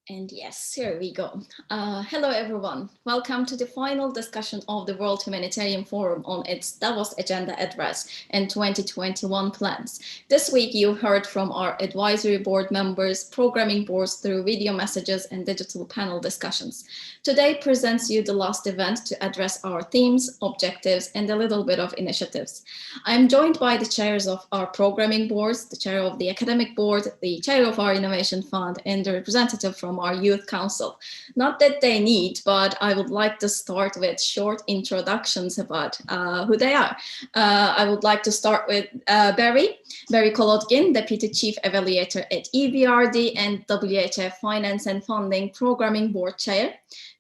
And yes, here we go. Hello, everyone. Welcome to the final discussion of the World Humanitarian Forum on its Davos Agenda Address and 2021 plans. This week, you heard from our advisory board members, programming boards through video messages and digital panel discussions. Today presents you the last event to address our themes, objectives, and a little bit of initiatives. I'm joined by the chairs of our programming boards, the chair of the academic board, the chair of our innovation fund, and the representative from our youth council. Not that they need, but I would like to start with short introductions about who they are. I would like to start with Barry Kolodgin, Deputy Chief Evaluator at EBRD and WHF Finance and Funding Programming Board Chair.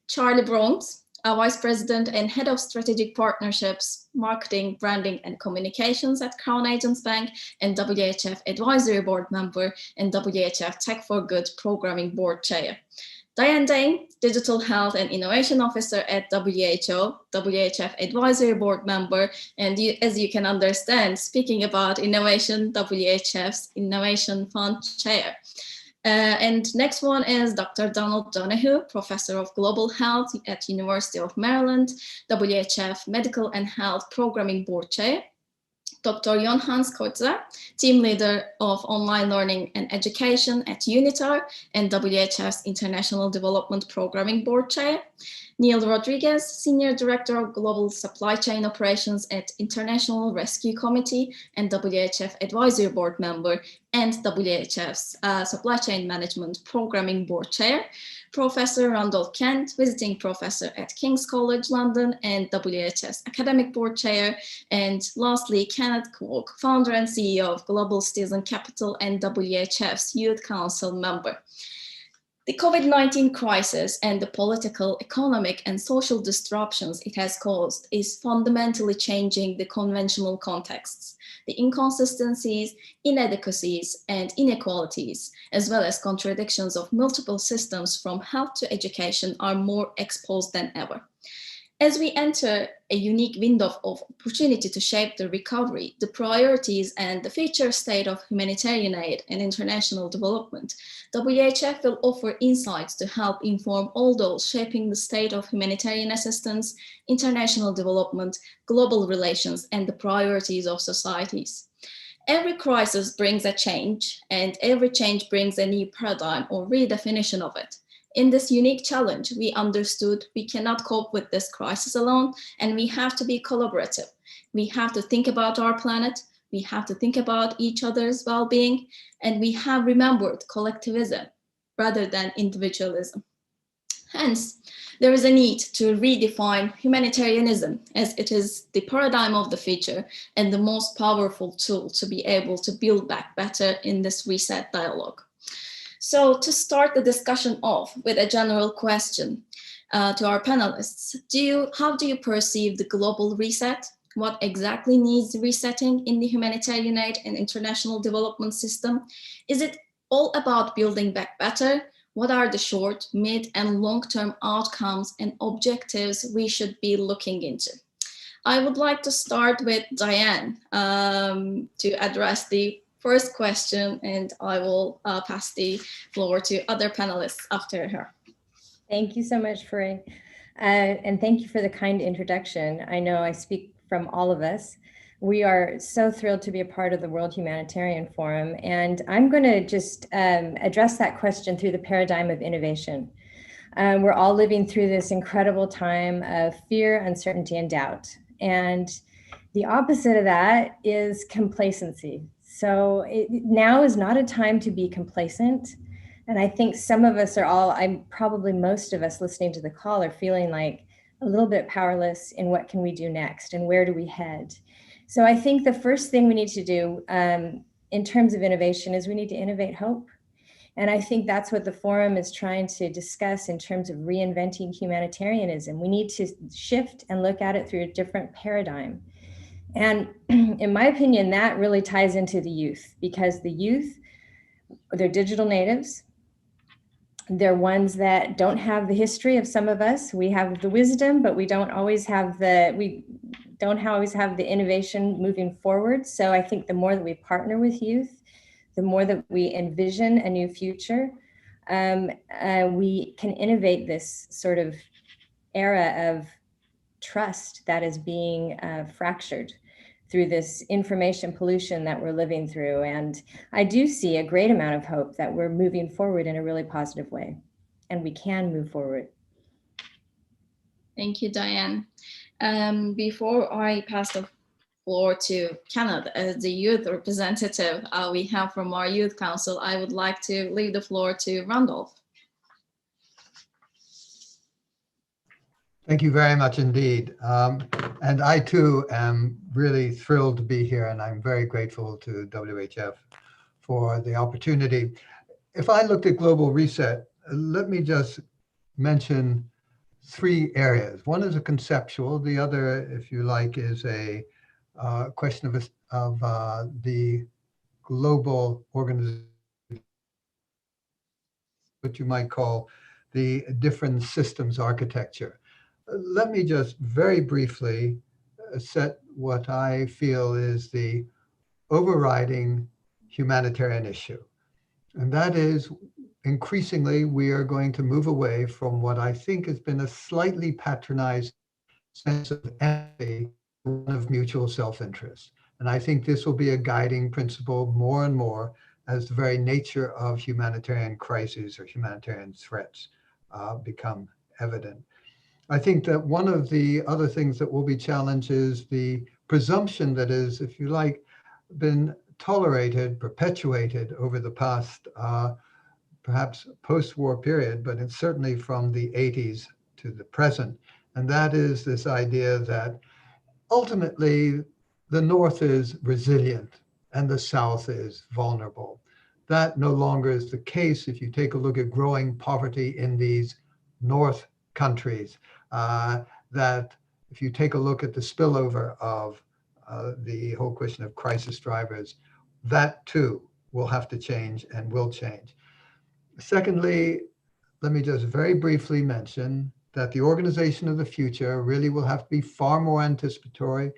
Charlie Bronx, Vice President and Head of Strategic Partnerships, Marketing, Branding and Communications at Crown Agents Bank, and WHF Advisory Board Member and WHF Tech for Good Programming Board Chair. Diane Dane, Digital Health and Innovation Officer at WHO, WHF Advisory Board Member, and as you can understand, speaking about innovation, WHF's Innovation Fund Chair. And next one is Dr. Donald Donahue, Professor of Global Health at University of Maryland, WHF Medical and Health Programming Board Chair. Dr. Jon-Hans Koitzer, Team Leader of Online Learning and Education at UNITAR and WHF's International Development Programming Board Chair. Neil Rodriguez, Senior Director of Global Supply Chain Operations at International Rescue Committee and WHF Advisory Board Member and WHF's Supply Chain Management Programming Board Chair. Professor Randolph Kent, Visiting Professor at King's College London and WHF's Academic Board Chair. And lastly, Kenneth Kwok, Founder and CEO of Global Citizen Capital and WHF's Youth Council Member. The COVID-19 crisis and the political, economic, and social disruptions it has caused is fundamentally changing the conventional contexts. The inconsistencies, inadequacies, and inequalities, as well as contradictions of multiple systems from health to education, are more exposed than ever. As we enter a unique window of opportunity to shape the recovery, the priorities, and the future state of humanitarian aid and international development, WHF will offer insights to help inform all those shaping the state of humanitarian assistance, international development, global relations, and the priorities of societies. Every crisis brings a change, and every change brings a new paradigm or redefinition of it. In this unique challenge, we understood we cannot cope with this crisis alone, and we have to be collaborative. We have to think about our planet, we have to think about each other's well-being, and we have remembered collectivism rather than individualism. Hence, there is a need to redefine humanitarianism as it is the paradigm of the future and the most powerful tool to be able to build back better in this reset dialogue. So to start the discussion off with a general question to our panelists, how do you perceive the global reset? What exactly needs resetting in the humanitarian aid and international development system? Is it all about building back better? What are the short, mid, and long-term outcomes and objectives we should be looking into? I would like to start with Diane to address the first question, and I will pass the floor to other panelists after her. Thank you so much, Farai. And thank you for the kind introduction. I know I speak from all of us. We are so thrilled to be a part of the World Humanitarian Forum, and I'm going to just address that question through the paradigm of innovation. We're all living through this incredible time of fear, uncertainty, and doubt. And the opposite of that is complacency. So now is not a time to be complacent. And I think some of us probably most of us listening to the call are feeling like a little bit powerless in what can we do next and where do we head? So I think the first thing we need to do in terms of innovation is we need to innovate hope. And I think that's what the forum is trying to discuss in terms of reinventing humanitarianism. We need to shift and look at it through a different paradigm. And in my opinion, that really ties into the youth, because the youth, they're digital natives. They're ones that don't have the history of some of us. We have the wisdom, but we don't always have the innovation moving forward. So I think the more that we partner with youth, the more that we envision a new future, we can innovate this sort of era of trust that is being fractured through this information pollution that we're living through. And I do see a great amount of hope that we're moving forward in a really positive way, and we can move forward. Thank you, Diane. Before I pass the floor to Kenneth as the youth representative we have from our youth council, I would like to leave the floor to Randolph. Thank you very much indeed. And I too am really thrilled to be here, and I'm very grateful to WHF for the opportunity. If I looked at global reset, let me just mention three areas. One is a conceptual, the other, if you like, is a question of the global organization, what you might call the different systems architecture. Let me just very briefly set what I feel is the overriding humanitarian issue. And that is, increasingly, we are going to move away from what I think has been a slightly patronized sense of empathy, one of mutual self-interest. And I think this will be a guiding principle more and more as the very nature of humanitarian crises or humanitarian threats become evident. I think that one of the other things that will be challenged is the presumption that is, if you like, been tolerated, perpetuated over the past, perhaps post-war period, but it's certainly from the 80s to the present. And that is this idea that ultimately the North is resilient and the South is vulnerable. That no longer is the case if you take a look at growing poverty in these North countries. That if you take a look at the spillover of the whole question of crisis drivers, that too will have to change and will change. Secondly, let me just very briefly mention that the organization of the future really will have to be far more anticipatory,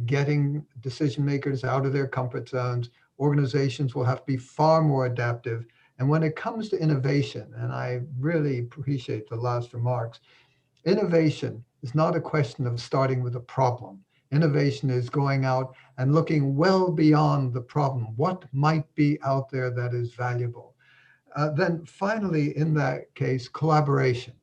getting decision makers out of their comfort zones. Organizations will have to be far more adaptive. And when it comes to innovation, and I really appreciate the last remarks, innovation is not a question of starting with a problem. Innovation is going out and looking well beyond the problem. What might be out there that is valuable? Then finally, in that case, collaboration.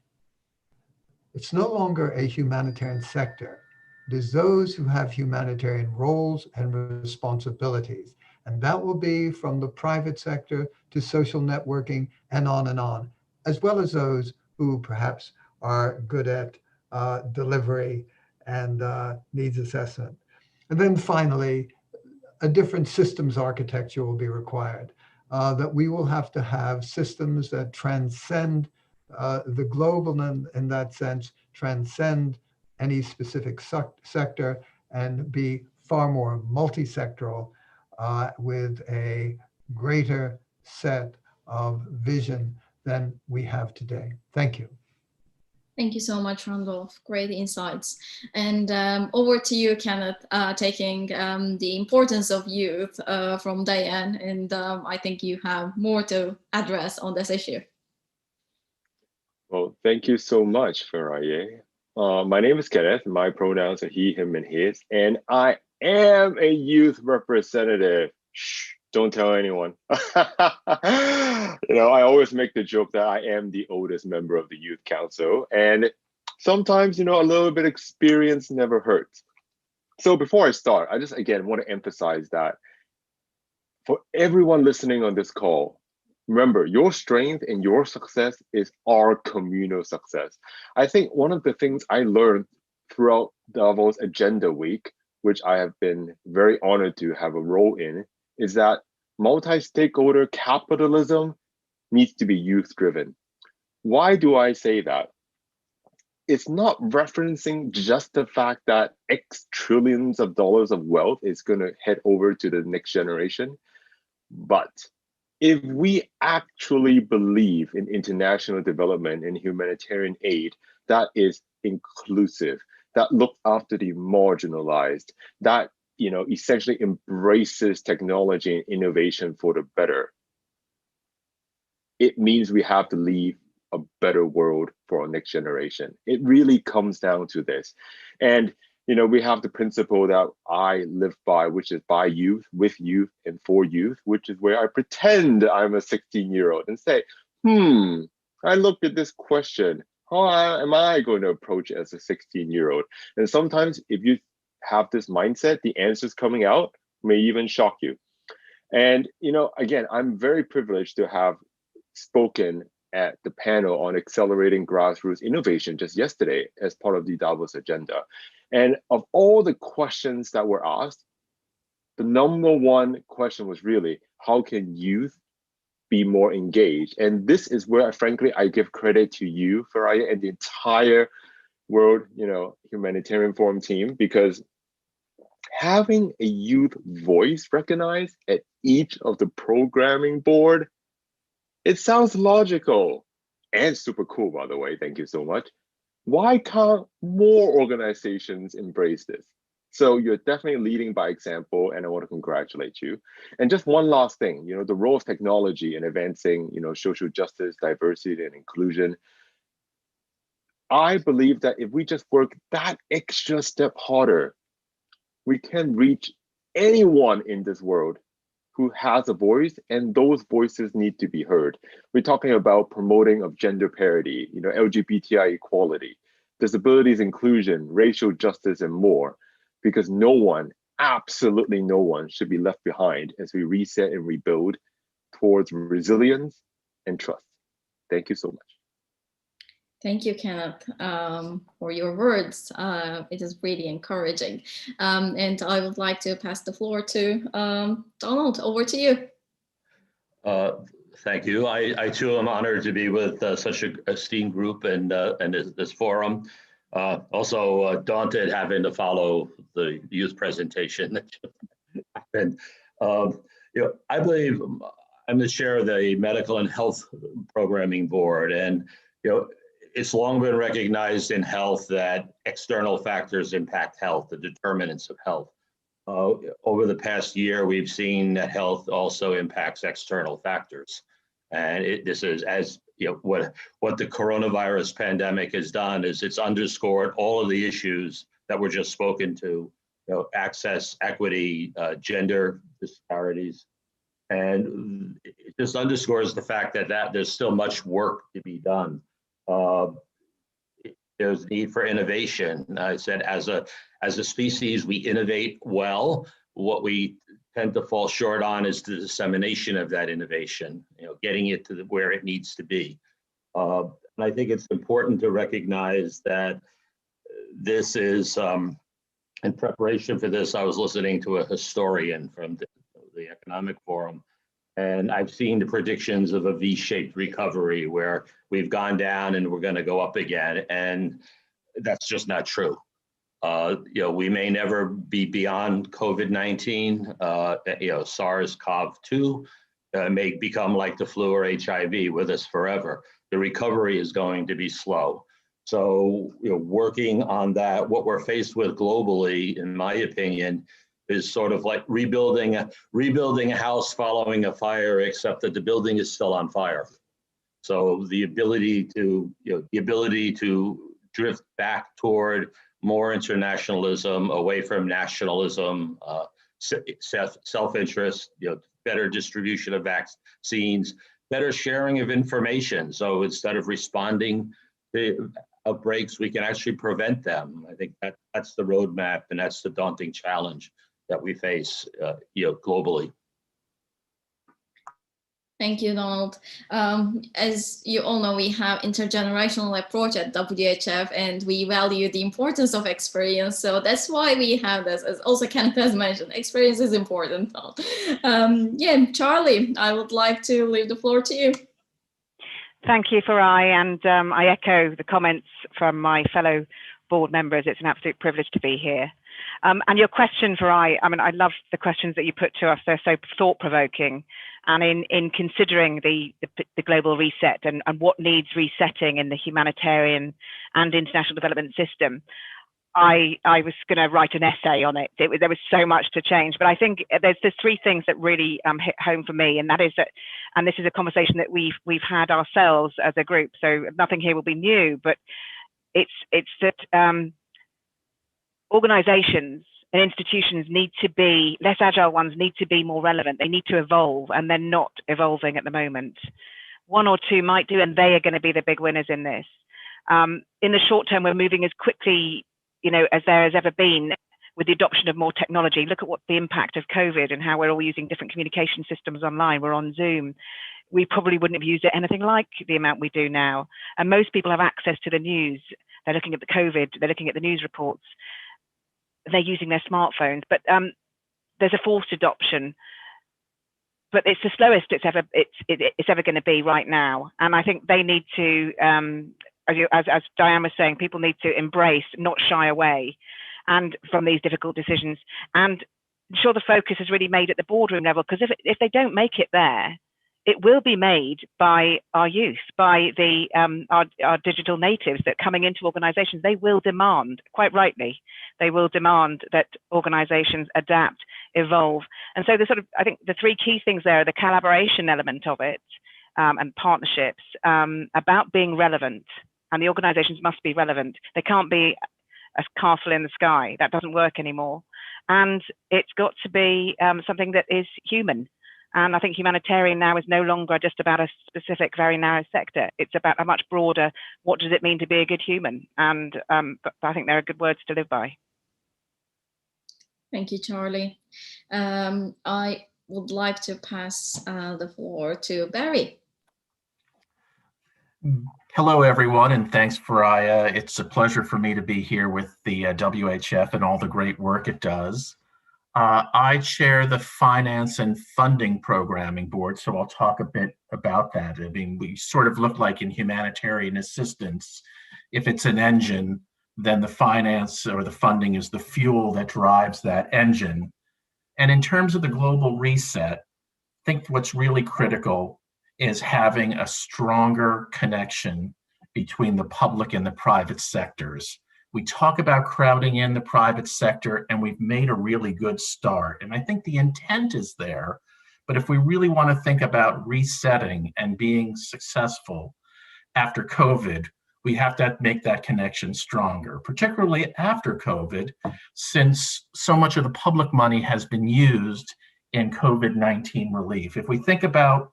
It's no longer a humanitarian sector. It is those who have humanitarian roles and responsibilities. And that will be from the private sector to social networking and on, as well as those who perhaps are good at delivery and needs assessment. And then finally, a different systems architecture will be required, that we will have to have systems that transcend the global, and in that sense, transcend any specific sector and be far more multi-sectoral with a greater set of vision than we have today. Thank you. Thank you so much, Randolph. Great insights. And over to you, Kenneth, taking the importance of youth from Diane. And I think you have more to address on this issue. Well, thank you so much, Faraye. My name is Kenneth. My pronouns are he, him, and his. And I am a youth representative. Shh, don't tell anyone. I always make the joke that I am the oldest member of the youth council. And sometimes, a little bit of experience never hurts. So before I start, I just, again, want to emphasize that for everyone listening on this call, remember, your strength and your success is our communal success. I think one of the things I learned throughout Davos Agenda Week, which I have been very honored to have a role in, is that multi-stakeholder capitalism needs to be youth-driven. Why do I say that? It's not referencing just the fact that X trillions of dollars of wealth is going to head over to the next generation, but if we actually believe in international development and humanitarian aid that is inclusive, that looks after the marginalized, that essentially embraces technology and innovation for the better, it means we have to leave a better world for our next generation. It really comes down to this. And we have the principle that I live by, which is by youth, with youth, and for youth, which is where I pretend I'm a 16-year-old and say, I looked at this question. How am I going to approach it as a 16-year-old? And sometimes if you have this mindset, the answers coming out may even shock you. And, again, I'm very privileged to have spoken at the panel on accelerating grassroots innovation just yesterday as part of the Davos agenda. And of all the questions that were asked, the number one question was really, how can youth be more engaged? And this is where, frankly, I give credit to you, Faraya, and the entire World Humanitarian Forum team, because having a youth voice recognized at each of the programming board, it sounds logical and super cool, by the way. Thank you so much. Why can't more organizations embrace this? So you're definitely leading by example, and I want to congratulate you. And just one last thing, the role of technology in advancing, social justice, diversity, and inclusion. I believe that if we just work that extra step harder, we can reach anyone in this world who has a voice, and those voices need to be heard. We're talking about promoting of gender parity, LGBTI equality, disabilities inclusion, racial justice, and more, because no one, absolutely no one, should be left behind as we reset and rebuild towards resilience and trust. Thank you so much. Thank you, Kenneth, for your words. It is really encouraging. And I would like to pass the floor to Donald. Over to you. Thank you. I too am honored to be with such an esteemed group and this forum. Also daunted having to follow the youth presentation that happened. I believe I'm the chair of the Medical and Health Programming Board, and it's long been recognized in health that external factors impact health, the determinants of health. Over the past year, we've seen that health also impacts external factors. And this is, as what the coronavirus pandemic has done is it's underscored all of the issues that were just spoken to, access, equity, gender disparities. And it just underscores the fact that there's still much work to be done. There's need for innovation. I said, as a species, we innovate well. What we tend to fall short on is the dissemination of that innovation, getting it to where it needs to be. And I think it's important to recognize that this is, in preparation for this, I was listening to a historian from the Economic Forum, and I've seen the predictions of a V-shaped recovery where we've gone down and we're going to go up again, and that's just not true. We may never be beyond COVID-19. SARS-CoV-2 may become like the flu or HIV with us forever. The recovery is going to be slow. So, working on that, what we're faced with globally, in my opinion, is sort of like rebuilding a house following a fire, except that the building is still on fire. So the ability to drift back toward more internationalism, away from nationalism, self-interest, better distribution of vaccines, better sharing of information. So instead of responding to outbreaks, we can actually prevent them. I think that's the roadmap, and that's the daunting challenge that we face, globally. Thank you, Donald. As you all know, we have intergenerational approach at WHF, and we value the importance of experience. So that's why we have this, as also Kenneth has mentioned, experience is important. Charlie, I would like to leave the floor to you. Thank you, Farai, and I echo the comments from my fellow board members. It's an absolute privilege to be here. And your question, Farai, I love the questions that you put to us. They're so thought-provoking. And in considering the global reset and what needs resetting in the humanitarian and international development system, I was going to write an essay on it. There was so much to change, but I think there's three things that really hit home for me, and that is that, and this is a conversation that we've had ourselves as a group, so nothing here will be new, but it's that organizations and institutions need to be, less agile ones need to be more relevant. They need to evolve, and they're not evolving at the moment. One or two might do, and they are going to be the big winners in this. In the short term, we're moving as quickly, as there has ever been with the adoption of more technology. Look at what the impact of COVID and how we're all using different communication systems online. We're on Zoom. We probably wouldn't have used it anything like the amount we do now. And most people have access to the news. They're looking at the COVID, they're looking at the news reports. They're using their smartphones, but there's a forced adoption. But it's the slowest it's ever going to be right now. And I think they need to, as Diane was saying, people need to embrace, not shy away, and from these difficult decisions. And ensure the focus is really made at the boardroom level, because if they don't make it there, it will be made by our youth, by our digital natives that coming into organizations. They will demand, quite rightly, they will demand that organizations adapt, evolve. And so I think the three key things there are the collaboration element of it, and partnerships, about being relevant, and the organizations must be relevant. They can't be a castle in the sky. That doesn't work anymore. And it's got to be something that is human. And I think humanitarian now is no longer just about a specific, very narrow sector. It's about a much broader, what does it mean to be a good human? And I think there are good words to live by. Thank you, Charlie. I would like to pass the floor to Barry. Hello, everyone, and thanks, Faraya. It's a pleasure for me to be here with the WHF and all the great work it does. I chair the Finance and Funding Programming Board, so I'll talk a bit about that. I mean, we sort of look like in humanitarian assistance, if it's an engine, then the finance or the funding is the fuel that drives that engine. And in terms of the global reset, I think what's really critical is having a stronger connection between the public and the private sectors. We talk about crowding in the private sector, and we've made a really good start. And I think the intent is there, but if we really want to think about resetting and being successful after COVID, we have to make that connection stronger, particularly after COVID, since so much of the public money has been used in COVID-19 relief. If we think about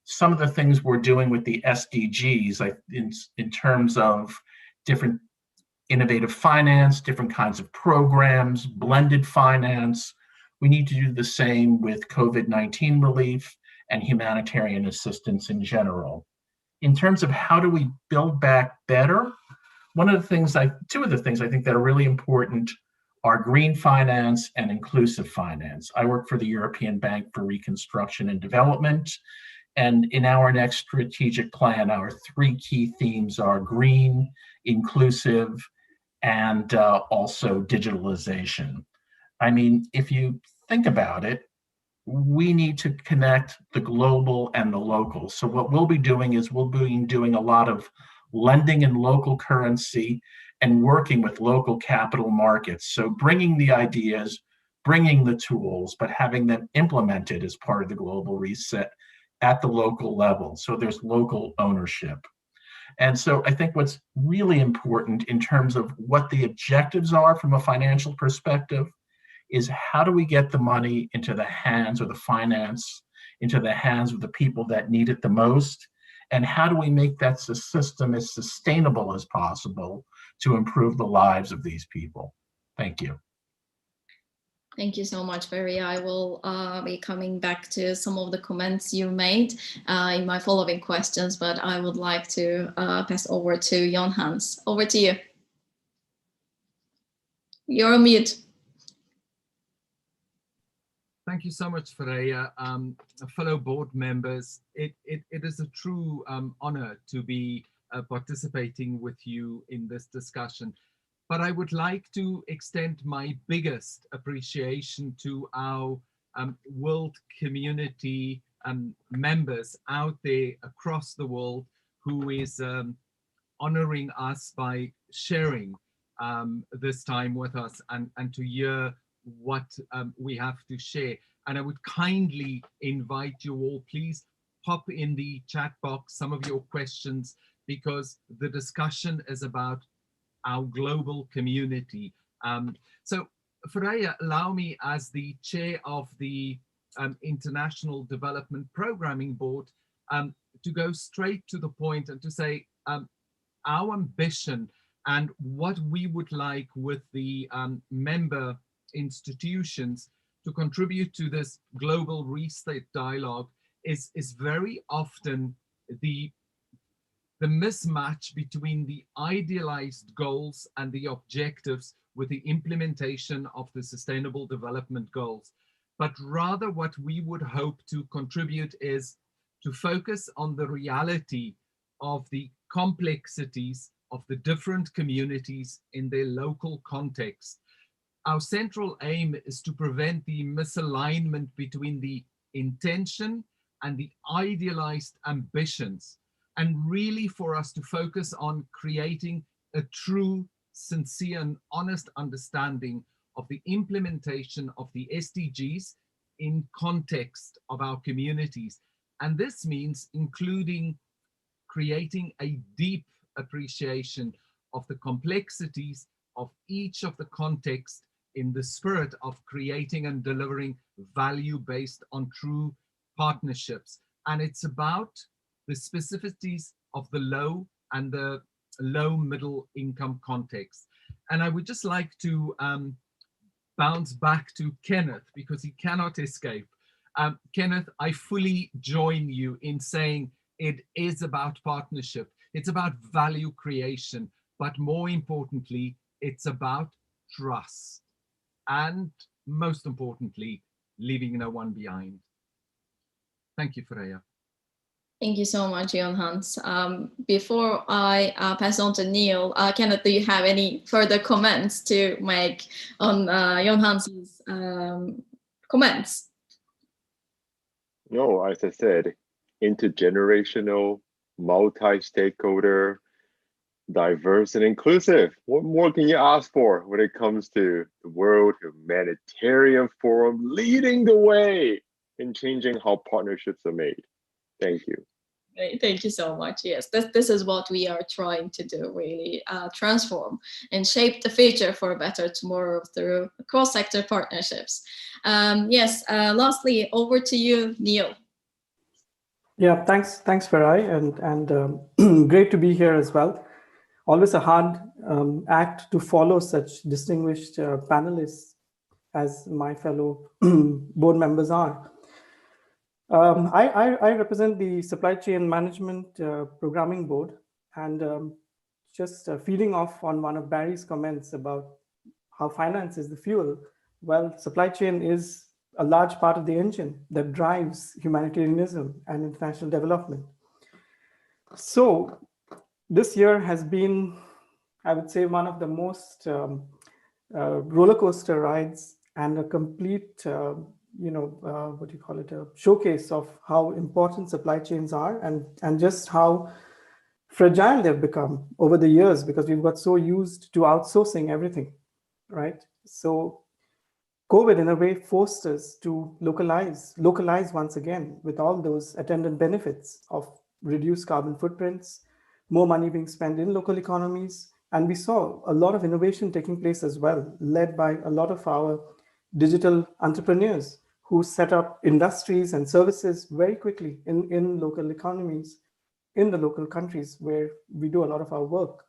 some of the things we're doing with the SDGs in terms of different innovative finance, different kinds of programs, blended finance. We need to do the same with COVID-19 relief and humanitarian assistance in general. In terms of how do we build back better, two of the things I think that are really important are green finance and inclusive finance. I work for the European Bank for Reconstruction and Development, and in our next strategic plan, our three key themes are green, inclusive, and also digitalization. I mean, if you think about it, we need to connect the global and the local. So what we'll be doing is we'll be doing a lot of lending in local currency and working with local capital markets. So bringing the ideas, bringing the tools, but having them implemented as part of the global reset at the local level. So there's local ownership. And so I think what's really important in terms of what the objectives are from a financial perspective is how do we get the money into the hands, or the finance into the hands of the people that need it the most? And how do we make that system as sustainable as possible to improve the lives of these people? Thank you. Thank you so much, Barry. I will be coming back to some of the comments you made in my following questions, but I would like to pass over to Jon Hans. Over to you. You're on mute. Thank you so much, Freya. Fellow board members, it is a true honor to be participating with you in this discussion. But I would like to extend my biggest appreciation to our world community members out there across the world who is honoring us by sharing this time with us and to hear what we have to share. And I would kindly invite you all, please pop in the chat box some of your questions, because the discussion is about our global community. So Freya, allow me as the chair of the International Development Programming Board to go straight to the point and to say our ambition and what we would like with the member institutions to contribute to this global reset dialogue is very often the mismatch between the idealized goals and the objectives with the implementation of the Sustainable Development Goals. But rather what we would hope to contribute is to focus on the reality of the complexities of the different communities in their local context. Our central aim is to prevent the misalignment between the intention and the idealized ambitions, and really for us to focus on creating a true, sincere and honest understanding of the implementation of the SDGs in context of our communities. And this means including creating a deep appreciation of the complexities of each of the contexts in the spirit of creating and delivering value based on true partnerships. And it's about the specificities of the low and the low middle income context. And I would just like to bounce back to Kenneth, because he cannot escape. Kenneth, I fully join you in saying it is about partnership. It's about value creation, but more importantly, it's about trust. And most importantly, leaving no one behind. Thank you, Freya. Thank you so much, Jon Hans. Before I pass on to Neil, Kenneth, do you have any further comments to make on Jon Hans's comments? No, as I said, intergenerational, multi-stakeholder, diverse and inclusive. What more can you ask for when it comes to the World Humanitarian Forum leading the way in changing how partnerships are made? Thank you. Thank you so much. Yes, this is what we are trying to do, really transform and shape the future for a better tomorrow through cross-sector partnerships. Yes, lastly, over to you, Neil. Yeah, thanks, Farai, and great to be here as well. Always a hard act to follow such distinguished panelists as my fellow board members are. I represent the Supply Chain Management Programming Board, and just feeding off on one of Barry's comments about how finance is the fuel. Well, supply chain is a large part of the engine that drives humanitarianism and international development. So this year has been, I would say, one of the most roller coaster rides and a complete, what do you call it, a showcase of how important supply chains are and just how fragile they've become over the years, because we've got so used to outsourcing everything, right? So COVID, in a way, forced us to localize once again, with all those attendant benefits of reduced carbon footprints, more money being spent in local economies. And we saw a lot of innovation taking place as well, led by a lot of our digital entrepreneurs who set up industries and services very quickly in local economies, in the local countries where we do a lot of our work,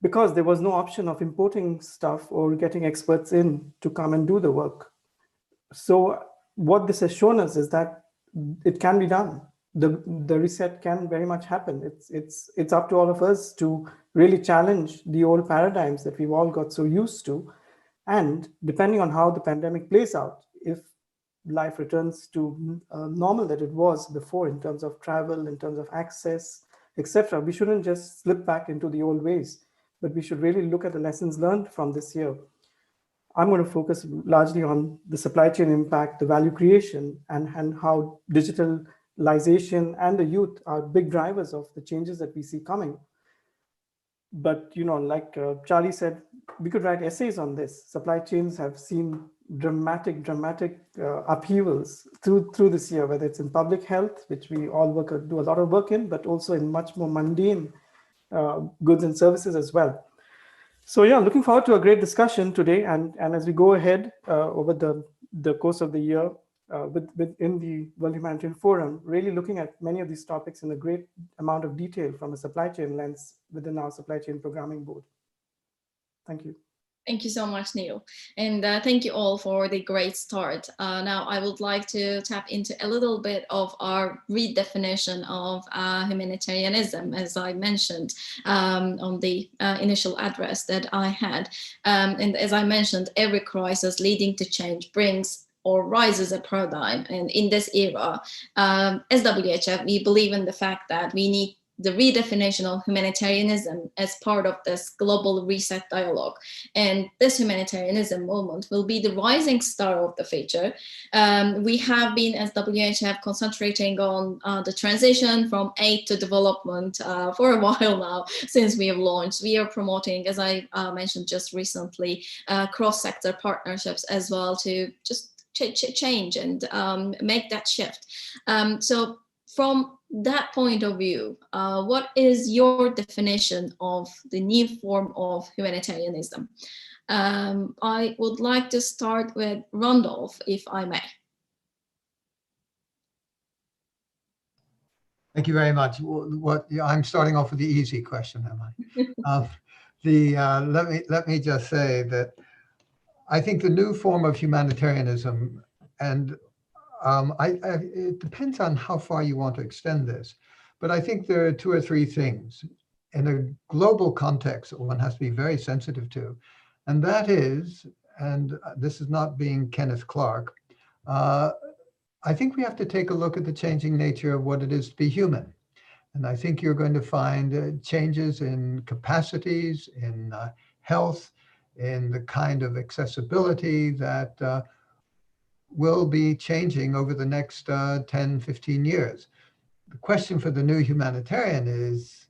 because there was no option of importing stuff or getting experts in to come and do the work. So what this has shown us is that it can be done. The reset can very much happen. It's up to all of us to really challenge the old paradigms that we've all got so used to. And depending on how the pandemic plays out, if life returns to normal that it was before in terms of travel, in terms of access, etc., we shouldn't just slip back into the old ways, but we should really look at the lessons learned from this year. I'm going to focus largely on the supply chain impact, the value creation, and how digitalization and the youth are big drivers of the changes that we see coming. But, like Charlie said, we could write essays on this. Supply chains have seen dramatic upheavals through this year, whether it's in public health, which we all do a lot of work in, but also in much more mundane goods and services as well. So yeah, looking forward to a great discussion today, and as we go ahead over the course of the year within the World Humanitarian Forum, really looking at many of these topics in a great amount of detail from a supply chain lens within our supply chain programming board. Thank you. Thank you so much, Neil. And thank you all for the great start. Now I would like to tap into a little bit of our redefinition of humanitarianism, as I mentioned on the initial address that I had. And as I mentioned, every crisis leading to change brings or rises a paradigm. And in this era, as WHF, we believe in the fact that we need the redefinition of humanitarianism as part of this global reset dialogue. And this humanitarianism movement will be the rising star of the future. We have been, as WHF, concentrating on the transition from aid to development for a while now, since we have launched. We are promoting, as I mentioned just recently, cross-sector partnerships as well to just change and make that shift. So from that point of view, what is your definition of the new form of humanitarianism? I would like to start with Randolph, if I may. Thank you very much. I'm starting off with the easy question, am I? Let me just say that I think the new form of humanitarianism, and it depends on how far you want to extend this, but I think there are two or three things in a global context that one has to be very sensitive to. And that is, and this is not being Kenneth Clark, I think we have to take a look at the changing nature of what it is to be human. And I think you're going to find changes in capacities, in health, in the kind of accessibility that will be changing over the next 10, 15 years. The question for the new humanitarian is,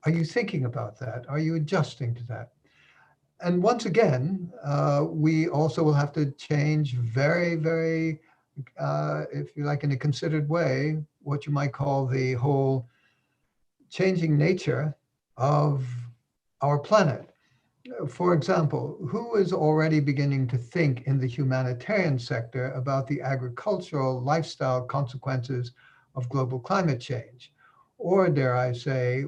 are you thinking about that? Are you adjusting to that? And once again, we also will have to change very, very, if you like, in a considered way, what you might call the whole changing nature of our planet. For example, who is already beginning to think in the humanitarian sector about the agricultural lifestyle consequences of global climate change? Or dare I say,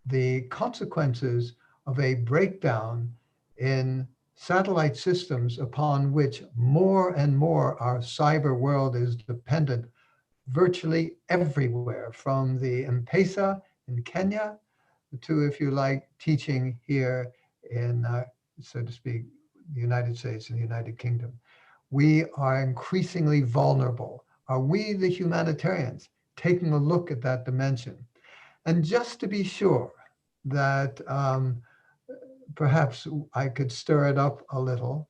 the consequences of a breakdown in satellite systems upon which more and more our cyber world is dependent virtually everywhere, from the M-Pesa in Kenya to, if you like, teaching here in, so to speak, the United States and the United Kingdom. We are increasingly vulnerable. Are we, the humanitarians, taking a look at that dimension? And just to be sure that perhaps I could stir it up a little,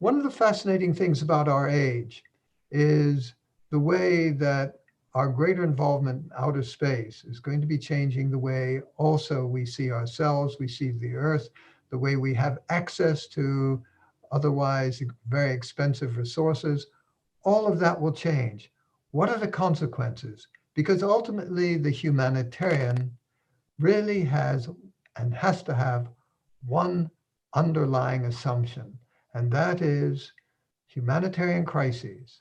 one of the fascinating things about our age is the way that our greater involvement in outer space is going to be changing the way also we see ourselves, we see the Earth, the way we have access to otherwise very expensive resources. All of that will change. What are the consequences? Because ultimately the humanitarian really has and has to have one underlying assumption, and that is humanitarian crises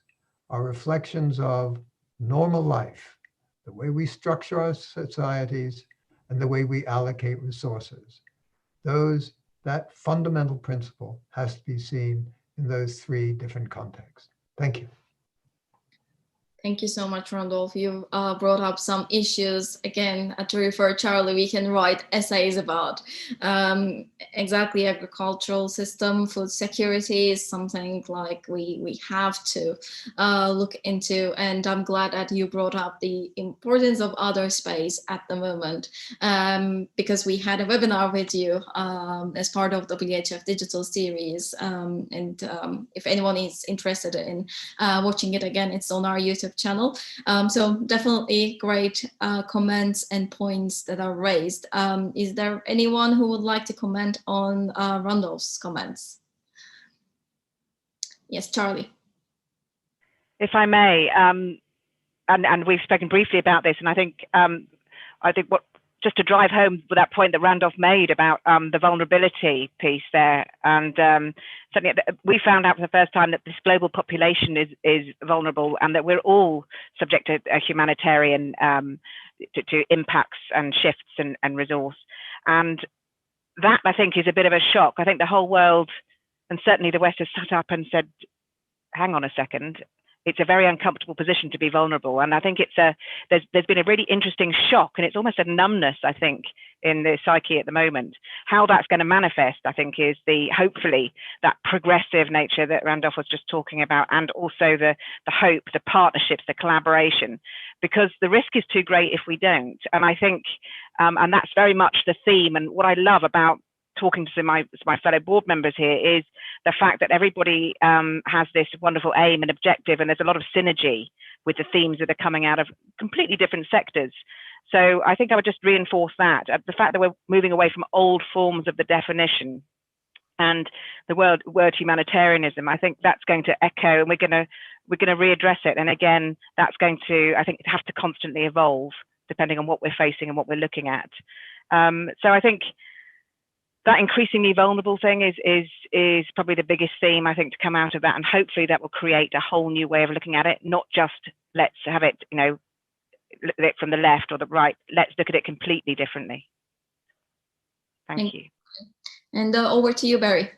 are reflections of normal life, the way we structure our societies and the way we allocate resources. That fundamental principle has to be seen in those three different contexts. Thank you. Thank you so much, Randolph. You brought up some issues. Again, to refer Charlie, we can write essays about exactly agricultural system, food security is something like we have to look into. And I'm glad that you brought up the importance of outer space at the moment, because we had a webinar with you as part of WHF Digital Series. If anyone is interested in watching it again, it's on our YouTube YouTube channel. So definitely great comments and points that are raised. Is there anyone who would like to comment on Randolph's comments? Yes, Charlie. If I may, and we've spoken briefly about this, and I think what, just to drive home with that point that Randolph made about the vulnerability piece there, and something that we found out for the first time that this global population is vulnerable, and that we're all subject to a humanitarian to impacts and shifts and resource, and that I think is a bit of a shock. I think the whole world, and certainly the West, has sat up and said, hang on a second, it's a very uncomfortable position to be vulnerable. And I think there's been a really interesting shock, and it's almost a numbness, I think, in the psyche at the moment. How that's going to manifest, I think, is hopefully that progressive nature that Randolph was just talking about, and also the hope, the partnerships, the collaboration, because the risk is too great if we don't. And I think, and that's very much the theme. And what I love about talking to my fellow board members here is the fact that everybody has this wonderful aim and objective, and there's a lot of synergy with the themes that are coming out of completely different sectors. So I think I would just reinforce that, the fact that we're moving away from old forms of the definition and the word humanitarianism. I think that's going to echo, and we're going to readdress it. And again, that's going to, I think, have to constantly evolve depending on what we're facing and what we're looking at. So I think that increasingly vulnerable thing is probably the biggest theme, I think, to come out of that, and hopefully that will create a whole new way of looking at it. Not just let's have it, look at it from the left or the right. Let's look at it completely differently. Thank you. And over to you, Barry.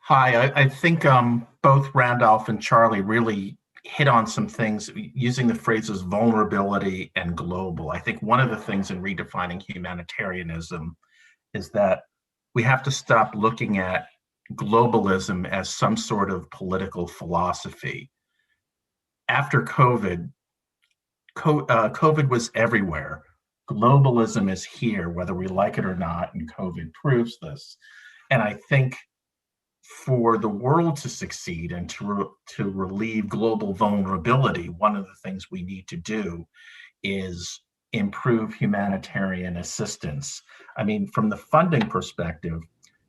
Hi, I think both Randolph and Charlie really hit on some things using the phrases vulnerability and global. I think one of the things in redefining humanitarianism is that we have to stop looking at globalism as some sort of political philosophy. After COVID was everywhere. Globalism is here, whether we like it or not, and COVID proves this. And I think for the world to succeed and to relieve global vulnerability, one of the things we need to do is improve humanitarian assistance. I mean, from the funding perspective,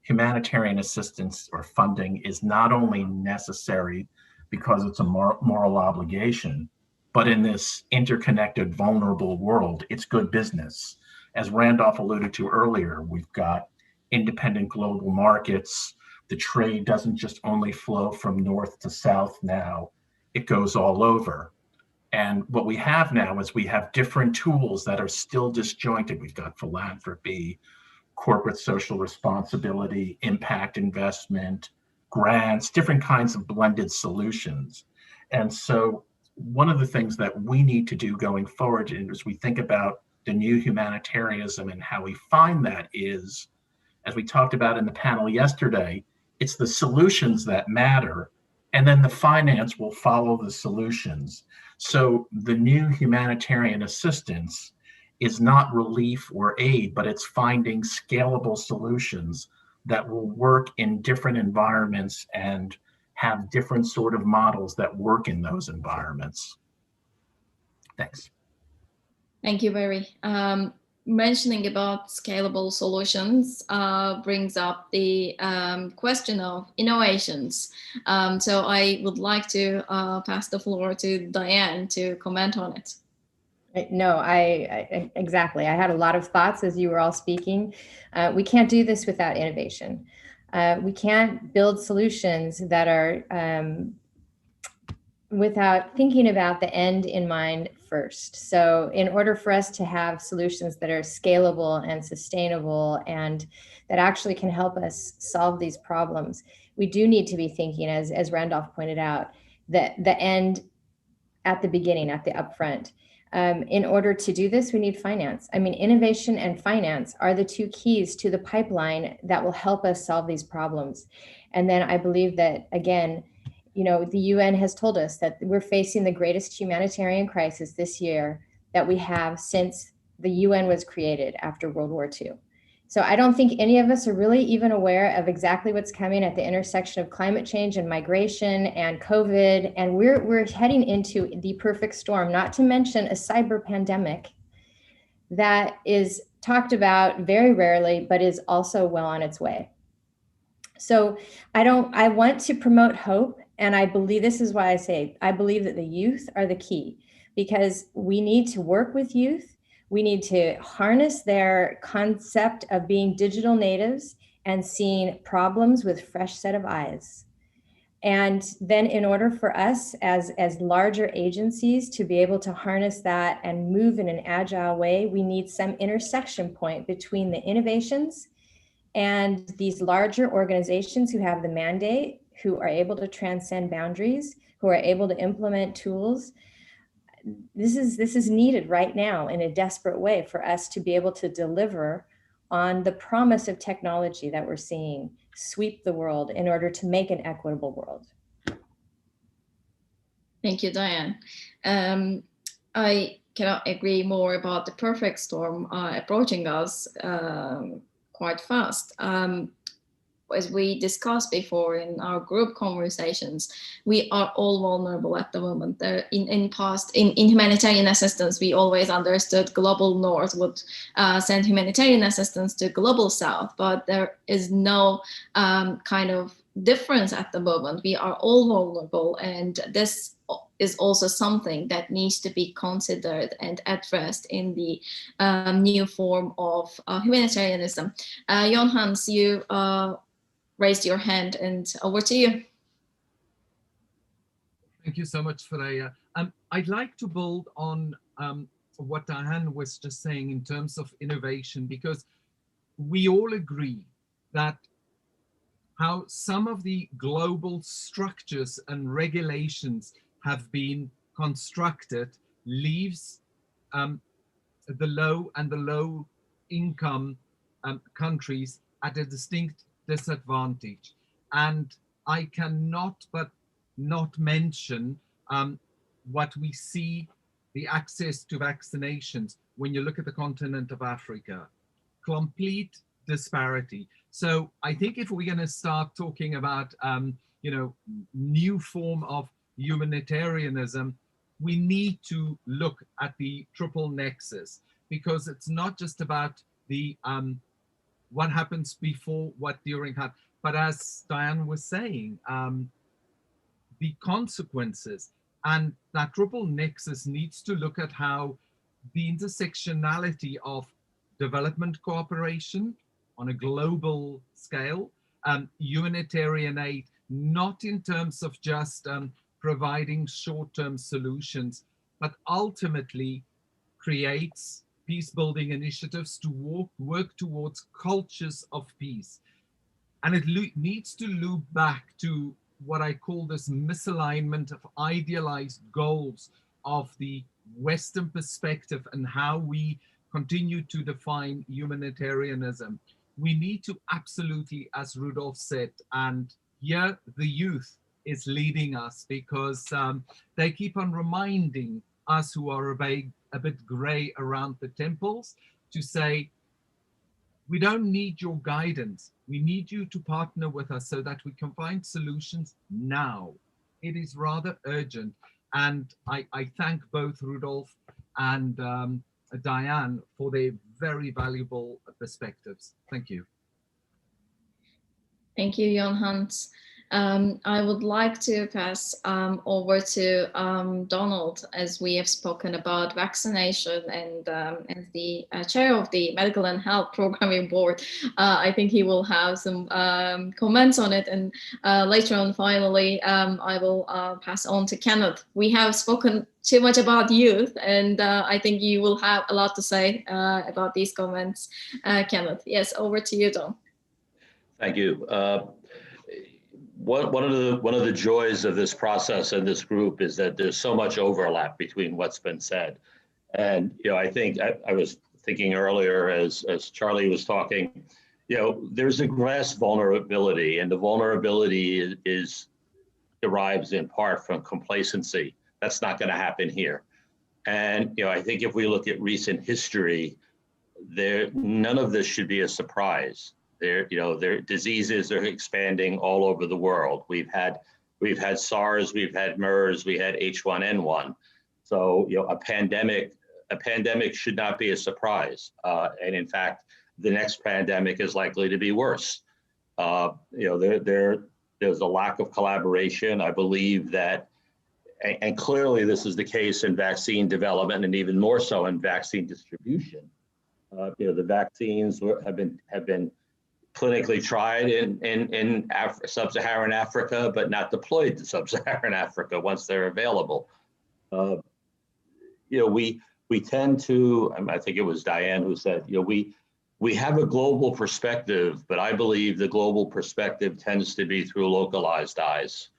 humanitarian assistance or funding is not only necessary because it's a moral obligation, but in this interconnected, vulnerable world, it's good business. As Randolph alluded to earlier, we've got independent global markets. The trade doesn't just only flow from north to south now, it goes all over. And what we have now is we have different tools that are still disjointed. We've got philanthropy, corporate social responsibility, impact investment, grants, different kinds of blended solutions. And so one of the things that we need to do going forward as we think about the new humanitarianism and how we find that is, as we talked about in the panel yesterday, it's the solutions that matter, and then the finance will follow the solutions. So the new humanitarian assistance is not relief or aid, but it's finding scalable solutions that will work in different environments and have different sort of models that work in those environments. Thanks. Thank you, Barry. Mentioning about scalable solutions brings up the question of innovations. So I would like to pass the floor to Diane to comment on it. No, I exactly. I had a lot of thoughts as you were all speaking. We can't do this without innovation. We can't build solutions that are without thinking about the end in mind first. So in order for us to have solutions that are scalable and sustainable and that actually can help us solve these problems, we do need to be thinking, as Randolph pointed out, that the end at the beginning, at the upfront. In order to do this, we need finance. I mean, innovation and finance are the two keys to the pipeline that will help us solve these problems. And then I believe that, again, the UN has told us that we're facing the greatest humanitarian crisis this year that we have since the UN was created after World War II. So I don't think any of us are really even aware of exactly what's coming at the intersection of climate change and migration and COVID. And we're heading into the perfect storm, not to mention a cyber pandemic that is talked about very rarely, but is also well on its way. So I want to promote hope. And I believe, this is why I say, I believe that the youth are the key, because we need to work with youth. We need to harness their concept of being digital natives and seeing problems with fresh set of eyes. And then in order for us as larger agencies to be able to harness that and move in an agile way, we need some intersection point between the innovations and these larger organizations who have the mandate, who are able to transcend boundaries, who are able to implement tools. This is needed right now in a desperate way for us to be able to deliver on the promise of technology that we're seeing sweep the world in order to make an equitable world. Thank you, Diane. I cannot agree more about the perfect storm approaching us quite fast. As we discussed before in our group conversations, we are all vulnerable at the moment. In humanitarian assistance, we always understood global north would send humanitarian assistance to global south, but there is no kind of difference at the moment. We are all vulnerable, and this is also something that needs to be considered and addressed in the new form of humanitarianism. Jon Hans, you raised your hand, and over to you. Thank you so much, Freya. I'd like to build on what Diane was just saying in terms of innovation, because we all agree that how some of the global structures and regulations have been constructed leaves the low and the low income countries at a distinct disadvantage. And I cannot but not mention what we see, the access to vaccinations when you look at the continent of Africa, complete disparity. So I think if we're going to start talking about new form of humanitarianism, we need to look at the Triple Nexus, because it's not just about the what happens before, what during, but as Diane was saying, the consequences. And that Triple Nexus needs to look at how the intersectionality of development cooperation on a global scale, humanitarian aid, not in terms of just providing short-term solutions, but ultimately creates peace-building initiatives to work towards cultures of peace. And it needs to loop back to what I call this misalignment of idealized goals of the Western perspective and how we continue to define humanitarianism. We need to absolutely, as Rudolf said, and here the youth is leading us, because they keep on reminding us who are a bit gray around the temples to say, we don't need your guidance. We need you to partner with us so that we can find solutions now. It is rather urgent. And I thank both Rudolf and Diane for their very valuable perspectives. Thank you. Thank you, Jon Hans. I would like to pass over to Donald, as we have spoken about vaccination, and as the chair of the Medical and Health Programming Board, I think he will have some comments on it. And later on, finally, I will pass on to Kenneth. We have spoken too much about youth, and I think you will have a lot to say about these comments, Kenneth. Yes, over to you, Don. Thank you. One of the joys of this process and this group is that there's so much overlap between what's been said. And I think I was thinking earlier as Charlie was talking, there's a grass vulnerability, and the vulnerability derives in part from complacency. That's not going to happen here. And I think if we look at recent history, none of this should be a surprise. Their diseases are expanding all over the world. We've had SARS, we've had MERS, we had H1N1. So a pandemic should not be a surprise. And in fact, the next pandemic is likely to be worse. There's a lack of collaboration. I believe that, and clearly this is the case in vaccine development and even more so in vaccine distribution. The vaccines have been clinically tried in sub-Saharan Africa, but not deployed to sub-Saharan Africa once they're available. We tend to, I think it was Diane who said, we have a global perspective, but I believe the global perspective tends to be through localized eyes.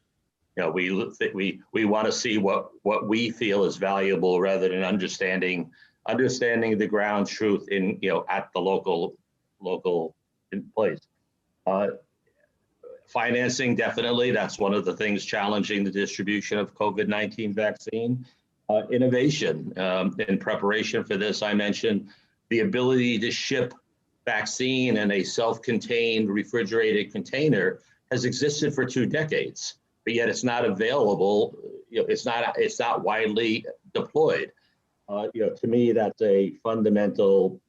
We want to see what we feel is valuable rather than understanding the ground truth in at the local place. Financing, definitely, that's one of the things challenging the distribution of COVID-19 vaccine. Innovation, in preparation for this, I mentioned the ability to ship vaccine in a self-contained refrigerated container has existed for 2 decades, but yet it's not available. It's not widely deployed. To me, that's a fundamental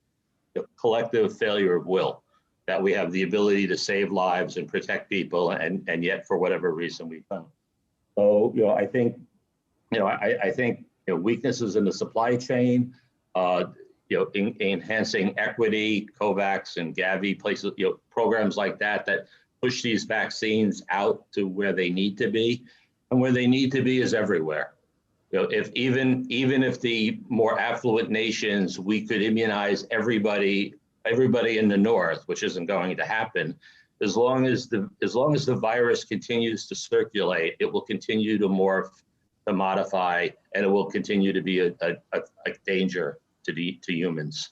collective failure of will, that we have the ability to save lives and protect people, and yet for whatever reason we don't. So I think weaknesses in the supply chain, enhancing equity, COVAX and Gavi, places, programs like that push these vaccines out to where they need to be, and where they need to be is everywhere. If even if the more affluent nations, we could immunize everybody in the north, which isn't going to happen, as long as the virus continues to circulate, it will continue to morph, to modify, and it will continue to be a danger to humans.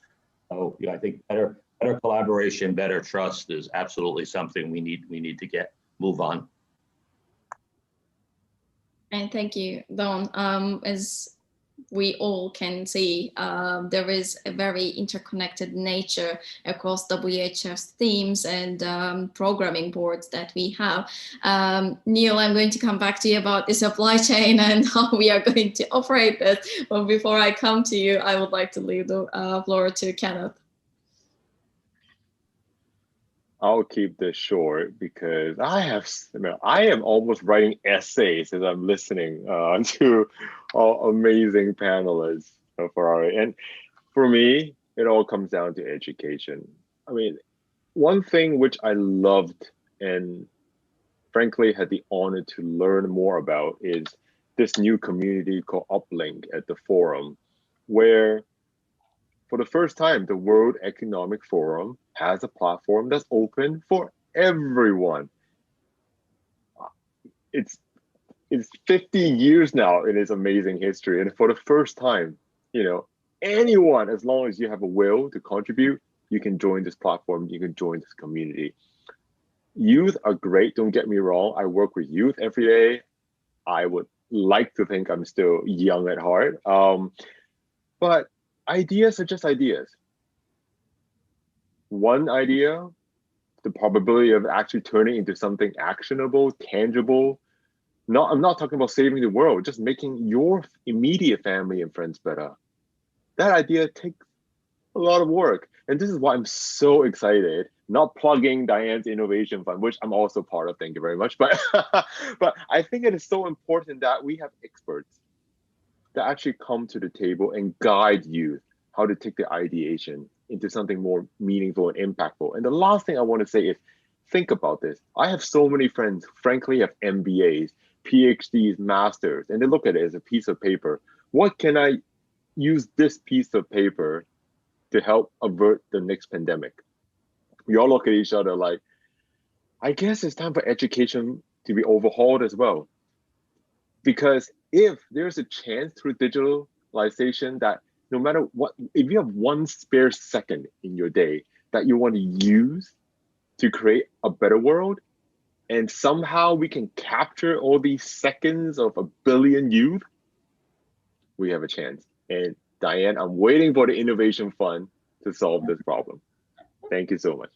So I think better collaboration, better trust is absolutely something we need to move on. And thank you, Don. As we all can see, there is a very interconnected nature across WHF's themes and programming boards that we have. Neil, I'm going to come back to you about the supply chain and how we are going to operate this. But before I come to you, I would like to leave the floor to Kenneth. I'll keep this short because I am almost writing essays as I'm listening to all amazing panelists and for me, it all comes down to education. I mean, one thing which I loved and frankly had the honor to learn more about is this new community called Uplink at the forum, where for the first time, the World Economic Forum has a platform that's open for everyone. It's 50 years now in its amazing history. And for the first time, anyone, as long as you have a will to contribute, you can join this platform, you can join this community. Youth are great, don't get me wrong. I work with youth every day. I would like to think I'm still young at heart. But ideas are just ideas. One idea, the probability of actually turning into something actionable, tangible. I'm not talking about saving the world, just making your immediate family and friends better. That idea takes a lot of work. And this is why I'm so excited, not plugging Diane's Innovation Fund, which I'm also part of, thank you very much. But, but I think it is so important that we have experts that actually come to the table and guide youth how to take the ideation into something more meaningful and impactful. And the last thing I want to say is, think about this. I have so many friends, frankly, have MBAs, PhDs, masters, and they look at it as a piece of paper. What can I use this piece of paper to help avert the next pandemic? We all look at each other like, I guess it's time for education to be overhauled as well. Because if there's a chance through digitalization that no matter what, if you have one spare second in your day that you want to use to create a better world, and somehow we can capture all these seconds of 1 billion youth, we have a chance. And Diane, I'm waiting for the Innovation Fund to solve this problem. Thank you so much.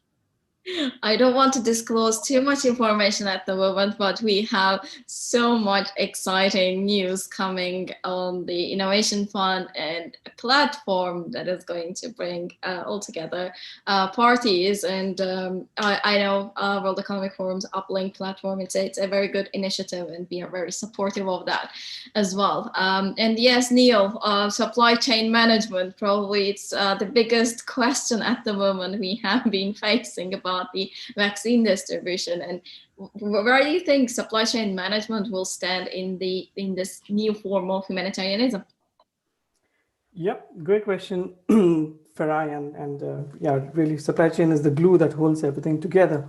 I don't want to disclose too much information at the moment, but we have so much exciting news coming on the Innovation Fund and a platform that is going to bring all together parties. And I know World Economic Forum's Uplink platform, it's a very good initiative, and we are very supportive of that as well. And yes, Neil, supply chain management, probably it's the biggest question at the moment we have been facing about the vaccine distribution. And where do you think supply chain management will stand in this new form of humanitarianism? Yep, great question, Farai, and yeah, really, supply chain is the glue that holds everything together.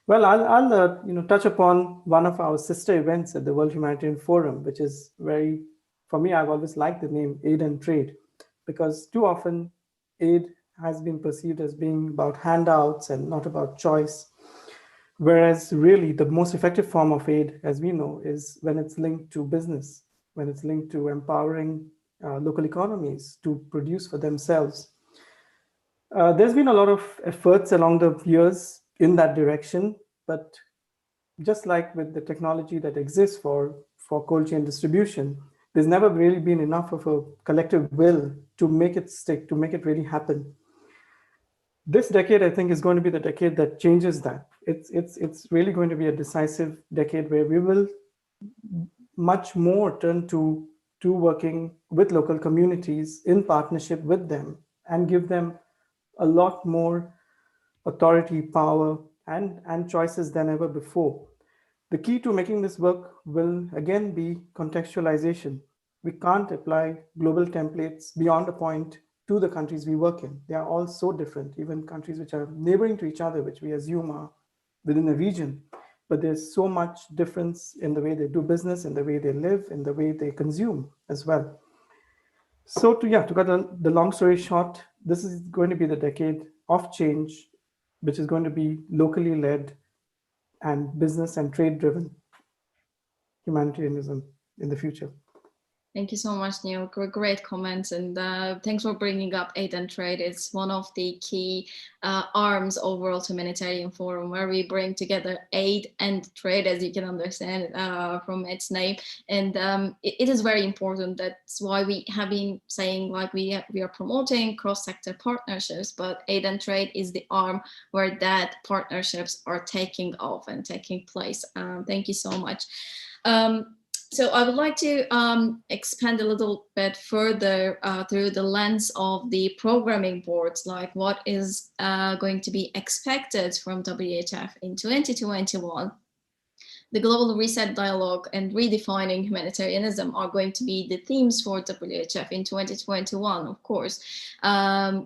Well, I'll touch upon one of our sister events at the World Humanitarian Forum, which is very, for me, I've always liked the name Aid and Trade, because too often aid has been perceived as being about handouts and not about choice. Whereas really the most effective form of aid, as we know, is when it's linked to business, when it's linked to empowering local economies to produce for themselves. There's been a lot of efforts along the years in that direction, but just like with the technology that exists for cold chain distribution, there's never really been enough of a collective will to make it stick, to make it really happen. This decade, I think, is going to be the decade that changes that. It's really going to be a decisive decade where we will much more turn to working with local communities in partnership with them and give them a lot more authority, power, and choices than ever before. The key to making this work will again be contextualization. We can't apply global templates beyond a point to the countries we work in. They are all so different, even countries which are neighboring to each other, which we assume are within a region. But there's so much difference in the way they do business, in the way they live, in the way they consume as well. So to cut the long story short, this is going to be the decade of change, which is going to be locally led and business and trade driven humanitarianism in the future. Thank you so much, Neil. Great comments, and thanks for bringing up aid and trade. It's one of the key arms of World Humanitarian Forum, where we bring together aid and trade, as you can understand from its name. And it is very important. That's why we have been saying, like, we are promoting cross-sector partnerships, but aid and trade is the arm where that partnerships are taking off and taking place. Thank you so much. So I would like to expand a little bit further through the lens of the programming boards, like what is going to be expected from WHF in 2021. The Global Reset Dialogue and Redefining Humanitarianism are going to be the themes for WHF in 2021, of course.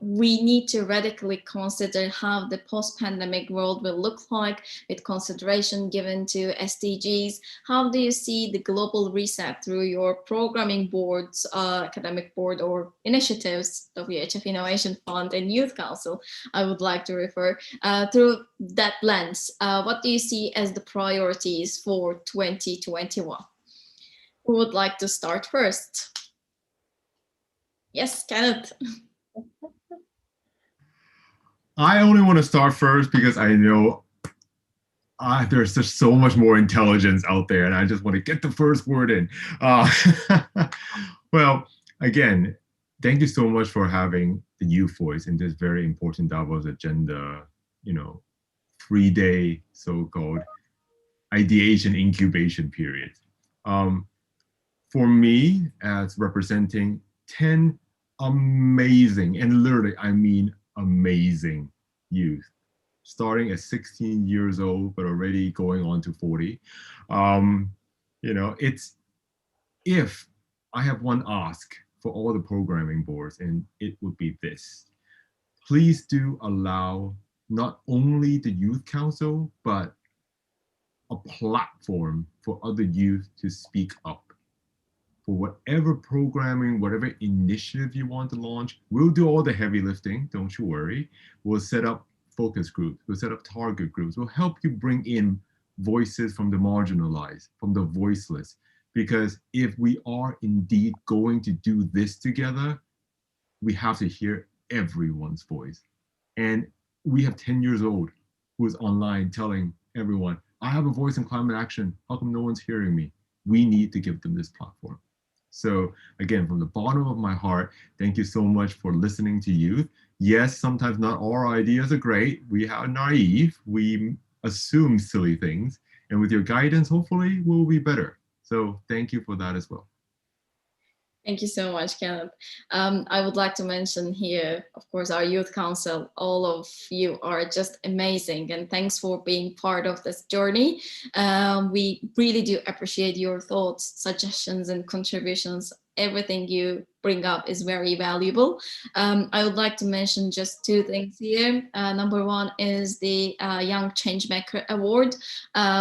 We need to radically consider how the post-pandemic world will look like, with consideration given to SDGs. How do you see the global reset through your programming boards, academic board or initiatives, WHF Innovation Fund and Youth Council, I would like to refer, through that lens? What do you see as the priorities for 2021? Who would like to start first? Yes, Kenneth. I only want to start first because I know there's just so much more intelligence out there, and I just want to get the first word in. Well, again, thank you so much for having the youth voice in this very important Davos agenda, 3-day so-called ideation incubation period. For me, as representing 10 amazing, and literally I mean amazing youth, starting at 16 years old, but already going on to 40. It's, if I have one ask for all the programming boards, and it would be this: please do allow not only the Youth Council, but a platform for other youth to speak up. For whatever programming, whatever initiative you want to launch, we'll do all the heavy lifting, don't you worry. We'll set up focus groups, we'll set up target groups, we'll help you bring in voices from the marginalized, from the voiceless. Because if we are indeed going to do this together, we have to hear everyone's voice. And we have 10 years old who's online telling everyone, I have a voice in climate action. How come no one's hearing me? We need to give them this platform. So again, from the bottom of my heart, thank you so much for listening to youth. Yes, sometimes not all our ideas are great. We are naive. We assume silly things. And with your guidance, hopefully we'll be better. So thank you for that as well. Thank you so much, Kenneth. I would like to mention here, of course, our Youth Council. All of you are just amazing, and thanks for being part of this journey. We really do appreciate your thoughts, suggestions, and contributions. Everything you bring up is very valuable. I would like to mention just two things here. Number one is the Young Changemaker Award.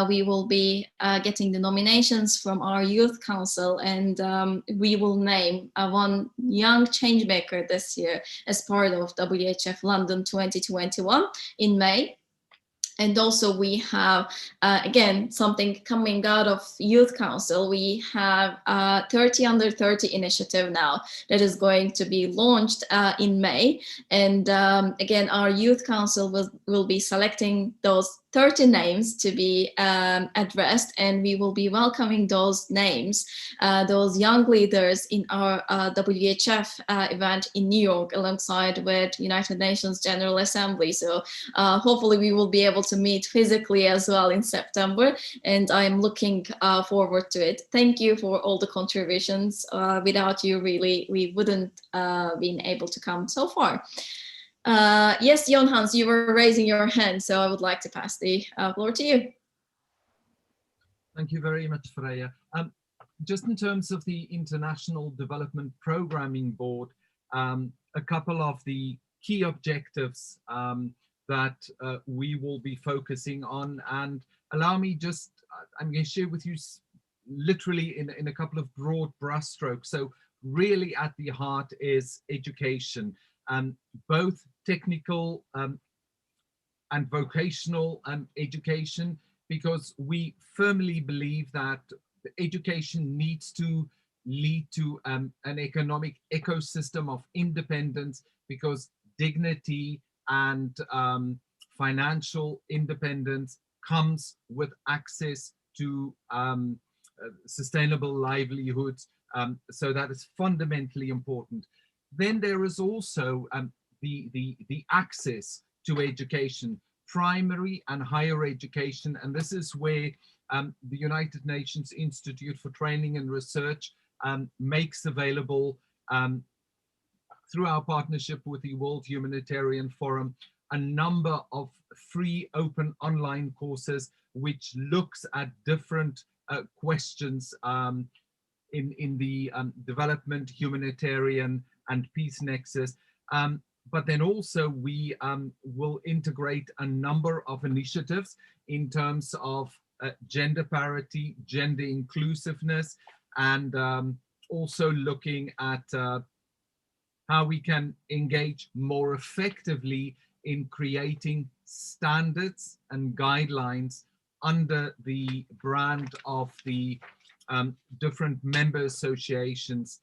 We will be getting the nominations from our Youth Council, and we will name one young changemaker this year as part of WHF London 2021 in May. And also we have, again, something coming out of Youth Council. We have a 30 under 30 initiative now that is going to be launched in May. And again, our Youth Council will be selecting those 30 names to be addressed, and we will be welcoming those names, those young leaders in our WHF event in New York alongside with United Nations General Assembly. So hopefully we will be able to meet physically as well in September, and I'm looking forward to it. Thank you for all the contributions. Without you, really, we wouldn't been able to come so far. Yes, Jon Hans, you were raising your hand, so I would like to pass the floor to you. Thank you very much, Freya. Just in terms of the International Development Programming Board, a couple of the key objectives that we will be focusing on, and allow me just, I'm going to share with you literally in a couple of broad brushstrokes. So really at the heart is education. Both technical and vocational education, because we firmly believe that education needs to lead to an economic ecosystem of independence, because dignity and financial independence comes with access to sustainable livelihoods. So that is fundamentally important. Then there is also the access to education, primary and higher education. And this is where the United Nations Institute for Training and Research makes available, through our partnership with the World Humanitarian Forum, a number of free open online courses which looks at different questions in the development, humanitarian, and peace nexus. But then also we will integrate a number of initiatives in terms of gender parity, gender inclusiveness, and also looking at how we can engage more effectively in creating standards and guidelines under the brand of the different member associations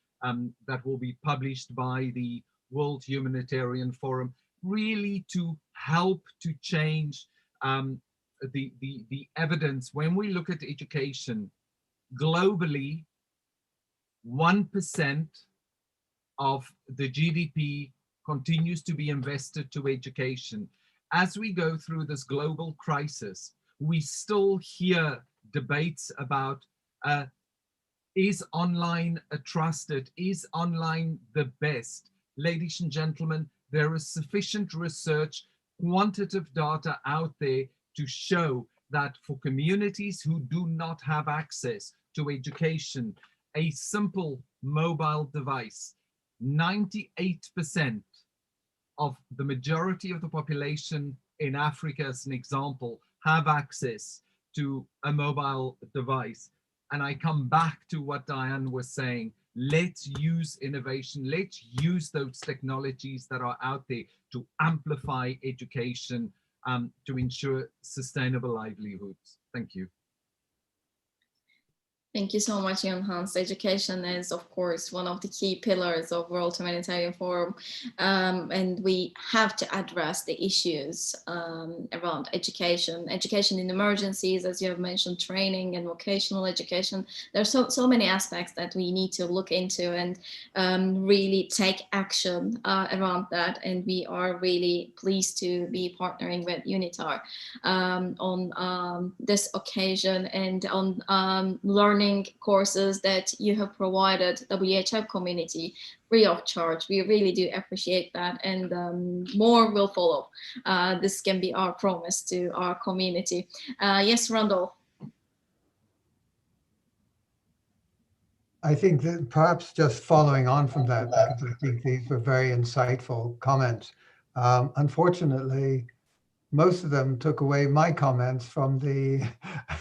that will be published by the World Humanitarian Forum, really to help to change the evidence. When we look at education globally, 1% of the GDP continues to be invested to education. As we go through this global crisis, we still hear debates about is online trusted? Is online the best? Ladies and gentlemen, there is sufficient research, quantitative data out there to show that for communities who do not have access to education, a simple mobile device, 98% of the majority of the population in Africa, as an example, have access to a mobile device. And I come back to what Diane was saying. Let's use innovation. Let's use those technologies that are out there to amplify education, to ensure sustainable livelihoods. Thank you. Thank you so much, Jan-Hans. Education is, of course, one of the key pillars of World Humanitarian Forum, and we have to address the issues around education in emergencies, as you have mentioned, training and vocational education. There's so many aspects that we need to look into and really take action around that. And we are really pleased to be partnering with UNITAR on this occasion and on learning courses that you have provided WHF community free of charge. We really do appreciate that, and more will follow. This can be our promise to our community. Yes, Randall. I think that perhaps just following on from that, because I think these were very insightful comments. Unfortunately, most of them took away my comments from the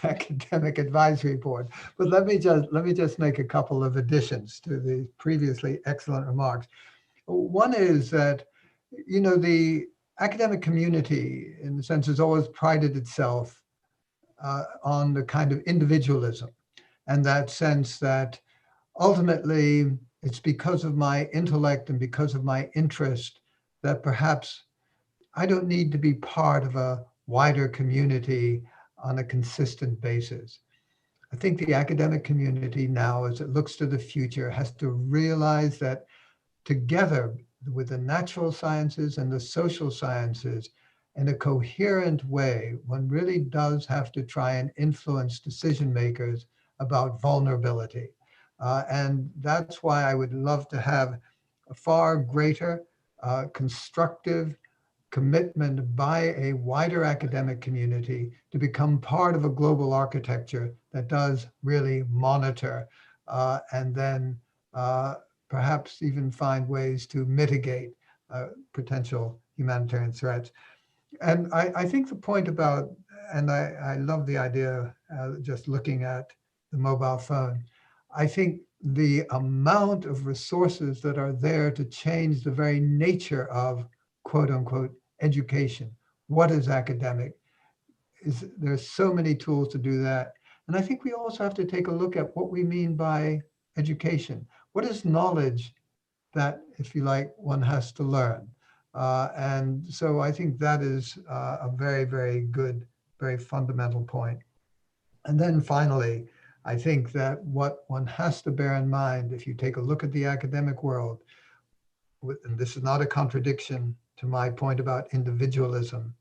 academic advisory board. But let me just make a couple of additions to the previously excellent remarks. One is that, you know, the academic community, in the sense, has always prided itself on the kind of individualism, and that sense that ultimately it's because of my intellect and because of my interest that perhaps I don't need to be part of a wider community on a consistent basis. I think the academic community now, as it looks to the future, has to realize that together with the natural sciences and the social sciences, in a coherent way, one really does have to try and influence decision makers about vulnerability. And that's why I would love to have a far greater constructive commitment by a wider academic community to become part of a global architecture that does really monitor and then perhaps even find ways to mitigate potential humanitarian threats. And I think the point about, and I love the idea just looking at the mobile phone, I think the amount of resources that are there to change the very nature of quote unquote education. What is academic? There's so many tools to do that. And I think we also have to take a look at what we mean by education. What is knowledge that, if you like, one has to learn? And so I think that is a very, very good, very fundamental point. And then finally, I think that what one has to bear in mind, if you take a look at the academic world, and this is not a contradiction to my point about individualism,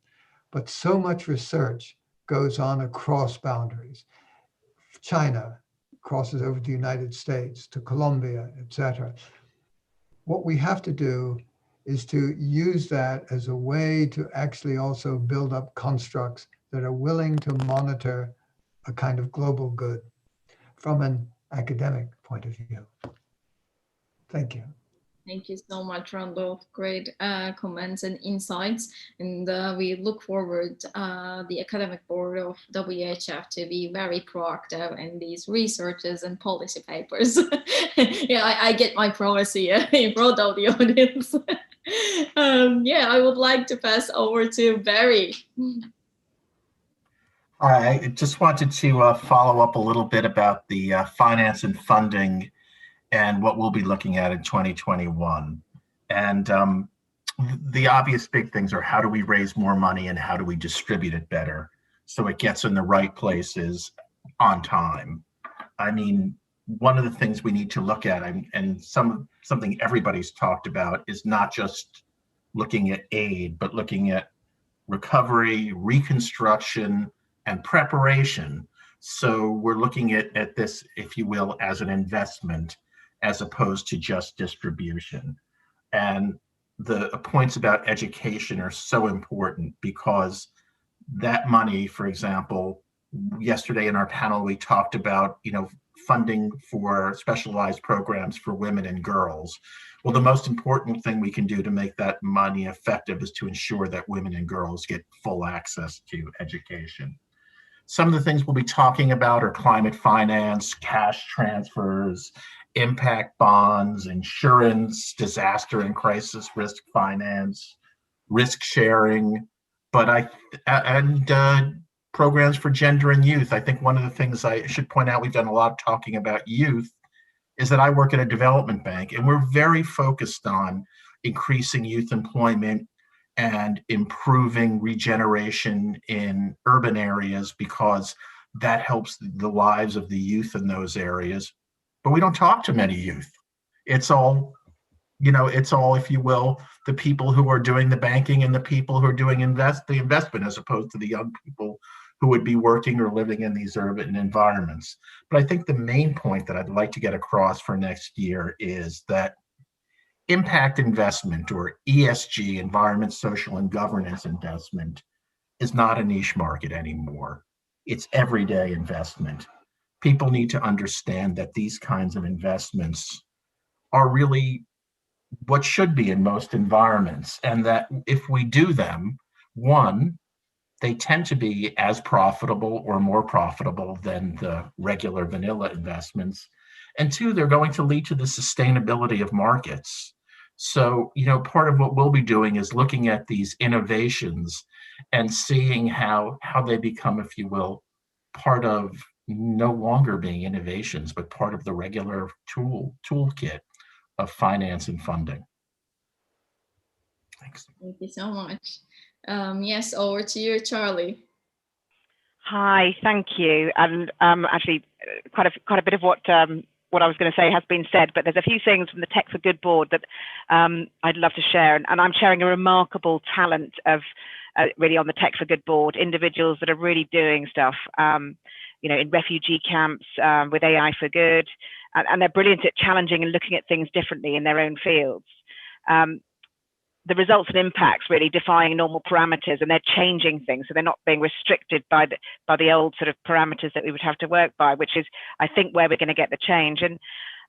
but so much research goes on across boundaries. China crosses over to the United States, to Colombia, etc. What we have to do is to use that as a way to actually also build up constructs that are willing to monitor a kind of global good from an academic point of view. Thank you. Thank you so much, Randolph. Great comments and insights. And we look forward the academic board of WHF to be very proactive in these researches and policy papers. Yeah, I get my promise here in front of the audience. Yeah, I would like to pass over to Barry. I just wanted to follow up a little bit about the finance and funding and what we'll be looking at in 2021. And the obvious big things are, how do we raise more money and how do we distribute it better so it gets in the right places on time? I mean, one of the things we need to look at, and something everybody's talked about, is not just looking at aid, but looking at recovery, reconstruction, and preparation. So we're looking at this, if you will, as an investment, as opposed to just distribution. And the points about education are so important, because that money, for example, yesterday in our panel, we talked about, funding for specialized programs for women and girls. Well, the most important thing we can do to make that money effective is to ensure that women and girls get full access to education. Some of the things we'll be talking about are climate finance, cash transfers, impact bonds, insurance, disaster and crisis risk finance, risk sharing, and programs for gender and youth. I think one of the things I should point out, we've done a lot of talking about youth, is that I work at a development bank, and we're very focused on increasing youth employment and improving regeneration in urban areas, because that helps the lives of the youth in those areas. But we don't talk to many youth. It's all, if you will, the people who are doing the banking and the people who are doing the investment, as opposed to the young people who would be working or living in these urban environments. But I think the main point that I'd like to get across for next year is that impact investment, or ESG, environment, social, and governance investment, is not a niche market anymore. It's everyday investment. People need to understand that these kinds of investments are really what should be in most environments, and that if we do them, one, they tend to be as profitable or more profitable than the regular vanilla investments. And two, they're going to lead to the sustainability of markets. So, part of what we'll be doing is looking at these innovations and seeing how they become, if you will, part of no longer being innovations, but part of the regular toolkit of finance and funding. Thanks. Thank you so much. Yes, over to you, Charlie. Hi, thank you. And actually, quite a bit of what I was going to say has been said, but there's a few things from the Tech for Good board that I'd love to share. And I'm sharing a remarkable talent of really on the Tech for Good board, individuals that are really doing stuff, in refugee camps with AI for Good, and they're brilliant at challenging and looking at things differently in their own fields. The results and impacts really defying normal parameters, and they're changing things, so they're not being restricted by the old sort of parameters that we would have to work by, which is, I think, where we're going to get the change. And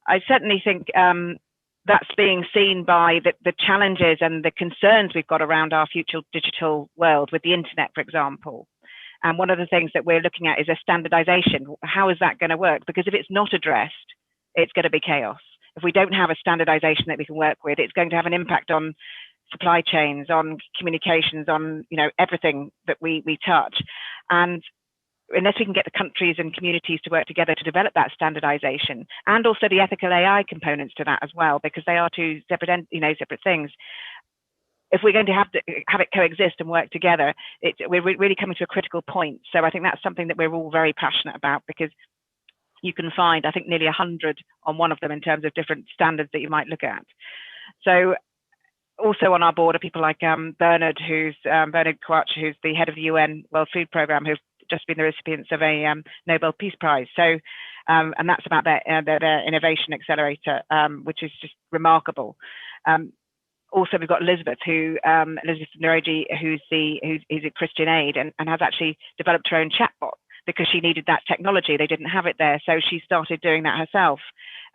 I certainly think that's being seen by the challenges and the concerns we've got around our future digital world with the internet, for example. And one of the things that we're looking at is a standardization. How is that going to work? Because if it's not addressed, it's going to be chaos. If we don't have a standardization that we can work with, it's going to have an impact on supply chains, on communications, on everything that we touch. And unless we can get the countries and communities to work together to develop that standardization, and also the ethical AI components to that as well, because they are two separate things. If we're going to have it coexist and work together, we're really coming to a critical point. So I think that's something that we're all very passionate about, because you can find, I think, nearly 100 on one of them in terms of different standards that you might look at. So also on our board are people like Bernard Quach, who's the head of the UN World Food Programme, who've just been the recipients of a Nobel Peace Prize. So, and that's about their innovation accelerator, which is just remarkable. Also, we've got Elizabeth Noroji, who's at Christian Aid and has actually developed her own chatbot because she needed that technology. They didn't have it there, so she started doing that herself.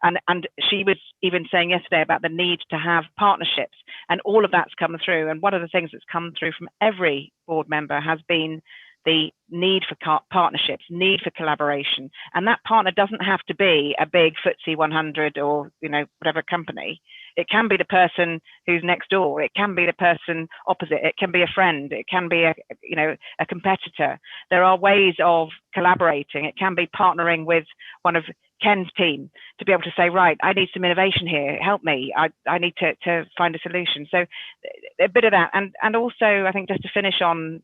And she was even saying yesterday about the need to have partnerships, and all of that's come through. And one of the things that's come through from every board member has been the need for partnerships, need for collaboration. And that partner doesn't have to be a big FTSE 100 or whatever company. It can be the person who's next door. It can be the person opposite. It can be a friend. It can be a competitor. There are ways of collaborating. It can be partnering with one of Ken's team to be able to say, right, I need some innovation here. Help me. I need to find a solution. So a bit of that. And also, I think, just to finish on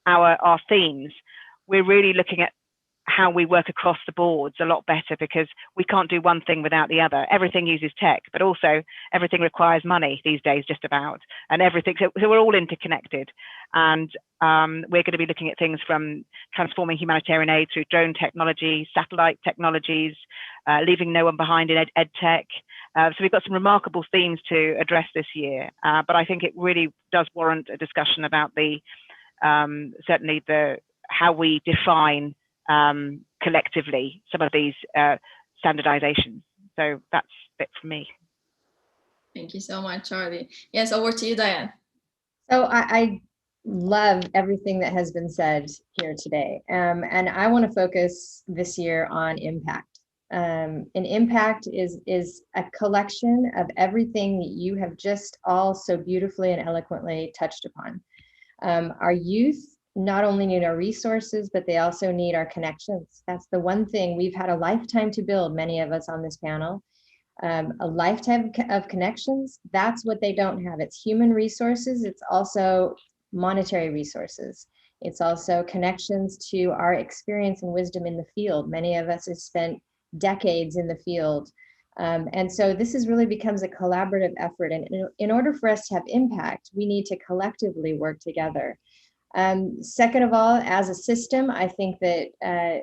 our themes, we're really looking at how we work across the boards a lot better, because we can't do one thing without the other. Everything uses tech, but also everything requires money these days, just about, and everything. So we're all interconnected, and we're going to be looking at things from transforming humanitarian aid through drone technology, satellite technologies, leaving no one behind in ed tech. So we've got some remarkable themes to address this year, but I think it really does warrant a discussion about certainly how we define collectively some of these standardizations. So that's it from me. Thank you so much, Charlie. Yes, over to you, Diane. So I love everything that has been said here today. And I want to focus this year on impact. And impact is a collection of everything that you have just all so beautifully and eloquently touched upon. Our youth not only need our resources, but they also need our connections. That's the one thing we've had a lifetime to build, many of us on this panel. A lifetime of connections, that's what they don't have. It's human resources, it's also monetary resources. It's also connections to our experience and wisdom in the field. Many of us have spent decades in the field. And so this is really becomes a collaborative effort. And in order for us to have impact, we need to collectively work together. Second of all, as a system, I think that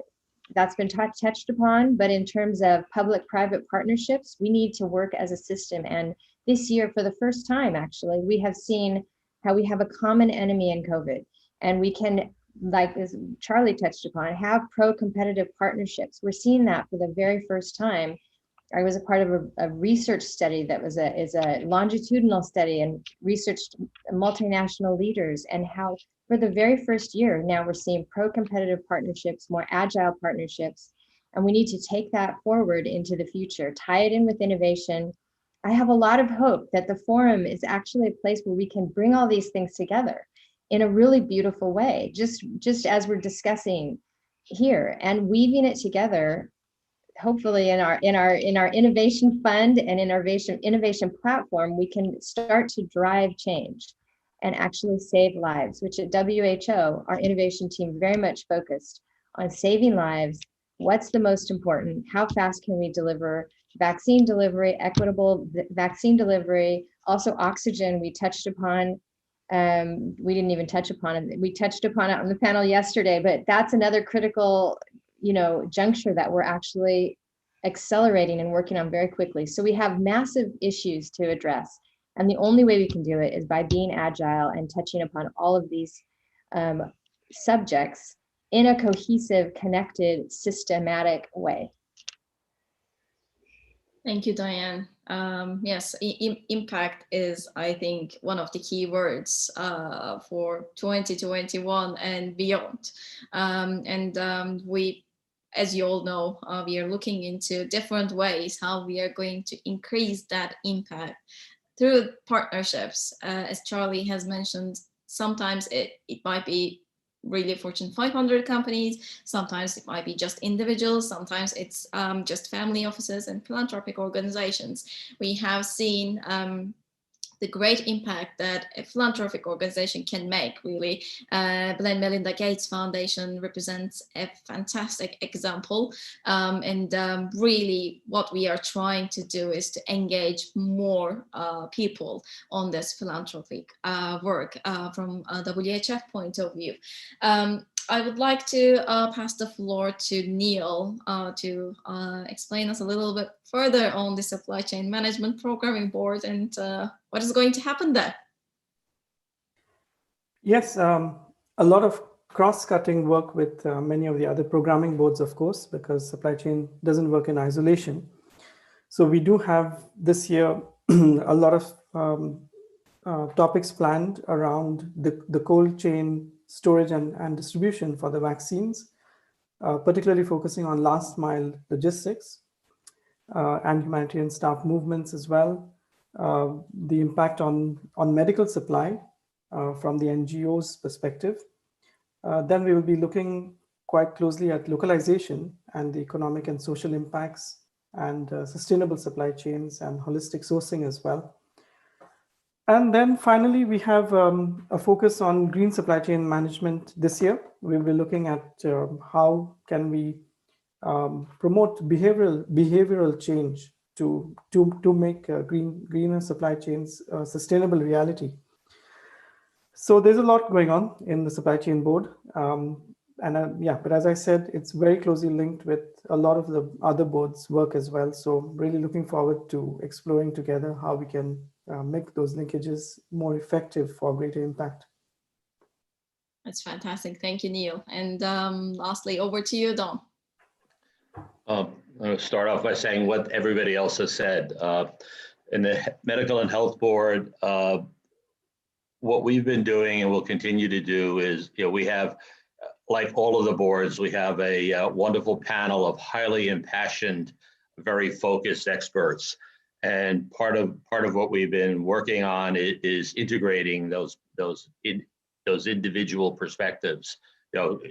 that's been touched upon, but in terms of public-private partnerships, we need to work as a system. And this year, for the first time, actually, we have seen how we have a common enemy in COVID. And we can, like as Charlie touched upon, have pro-competitive partnerships. We're seeing that for the very first time. I was a part of a research study that is a longitudinal study and researched multinational leaders, and how for the very first year now we're seeing pro-competitive partnerships, more agile partnerships, and we need to take that forward into the future, tie it in with innovation. I have a lot of hope that the forum is actually a place where we can bring all these things together in a really beautiful way, just as we're discussing here, and weaving it together. Hopefully in our innovation fund and innovation platform, we can start to drive change and actually save lives, which at WHO, our innovation team very much focused on saving lives. What's the most important? How fast can we deliver vaccine delivery, equitable vaccine delivery, also oxygen we touched upon. We didn't even touch upon it. We touched upon it on the panel yesterday, but that's another critical juncture that we're actually accelerating and working on very quickly. So we have massive issues to address. And the only way we can do it is by being agile and touching upon all of these subjects in a cohesive, connected, systematic way. Thank you, Diane. Yes, impact is, I think, one of the key words for 2021 and beyond. We, as you all know, we are looking into different ways how we are going to increase that impact through partnerships. As Charlie has mentioned, sometimes it might be really Fortune 500 companies, sometimes it might be just individuals, sometimes it's just family offices and philanthropic organizations. We have seen the great impact that a philanthropic organization can make, really. Bill and Melinda Gates Foundation represents a fantastic example. Really what we are trying to do is to engage more people on this philanthropic work from a WHF point of view. I would like to pass the floor to Neil to explain us a little bit further on the Supply Chain Management Programming Board and what is going to happen there. Yes, a lot of cross-cutting work with many of the other programming boards, of course, because supply chain doesn't work in isolation. So we do have this year a lot of topics planned around the cold chain storage and distribution for the vaccines, particularly focusing on last mile logistics and humanitarian staff movements as well. The impact on medical supply from the NGO's perspective. Then we will be looking quite closely at localization and the economic and social impacts and sustainable supply chains and holistic sourcing as well. And then finally, we have a focus on green supply chain management this year. We'll be looking at how can we promote behavioral change to make greener supply chains a sustainable reality. So there's a lot going on in the supply chain board. But as I said, it's very closely linked with a lot of the other boards' work as well. So really looking forward to exploring together how we can make those linkages more effective for greater impact. That's fantastic. Thank you, Neil. And lastly, over to you, Don. I'm going to start off by saying what everybody else has said. In the Medical and Health Board, what we've been doing and will continue to do is, we have, like all of the boards, we have a wonderful panel of highly impassioned, very focused experts. And part of what we've been working on is integrating those those individual perspectives,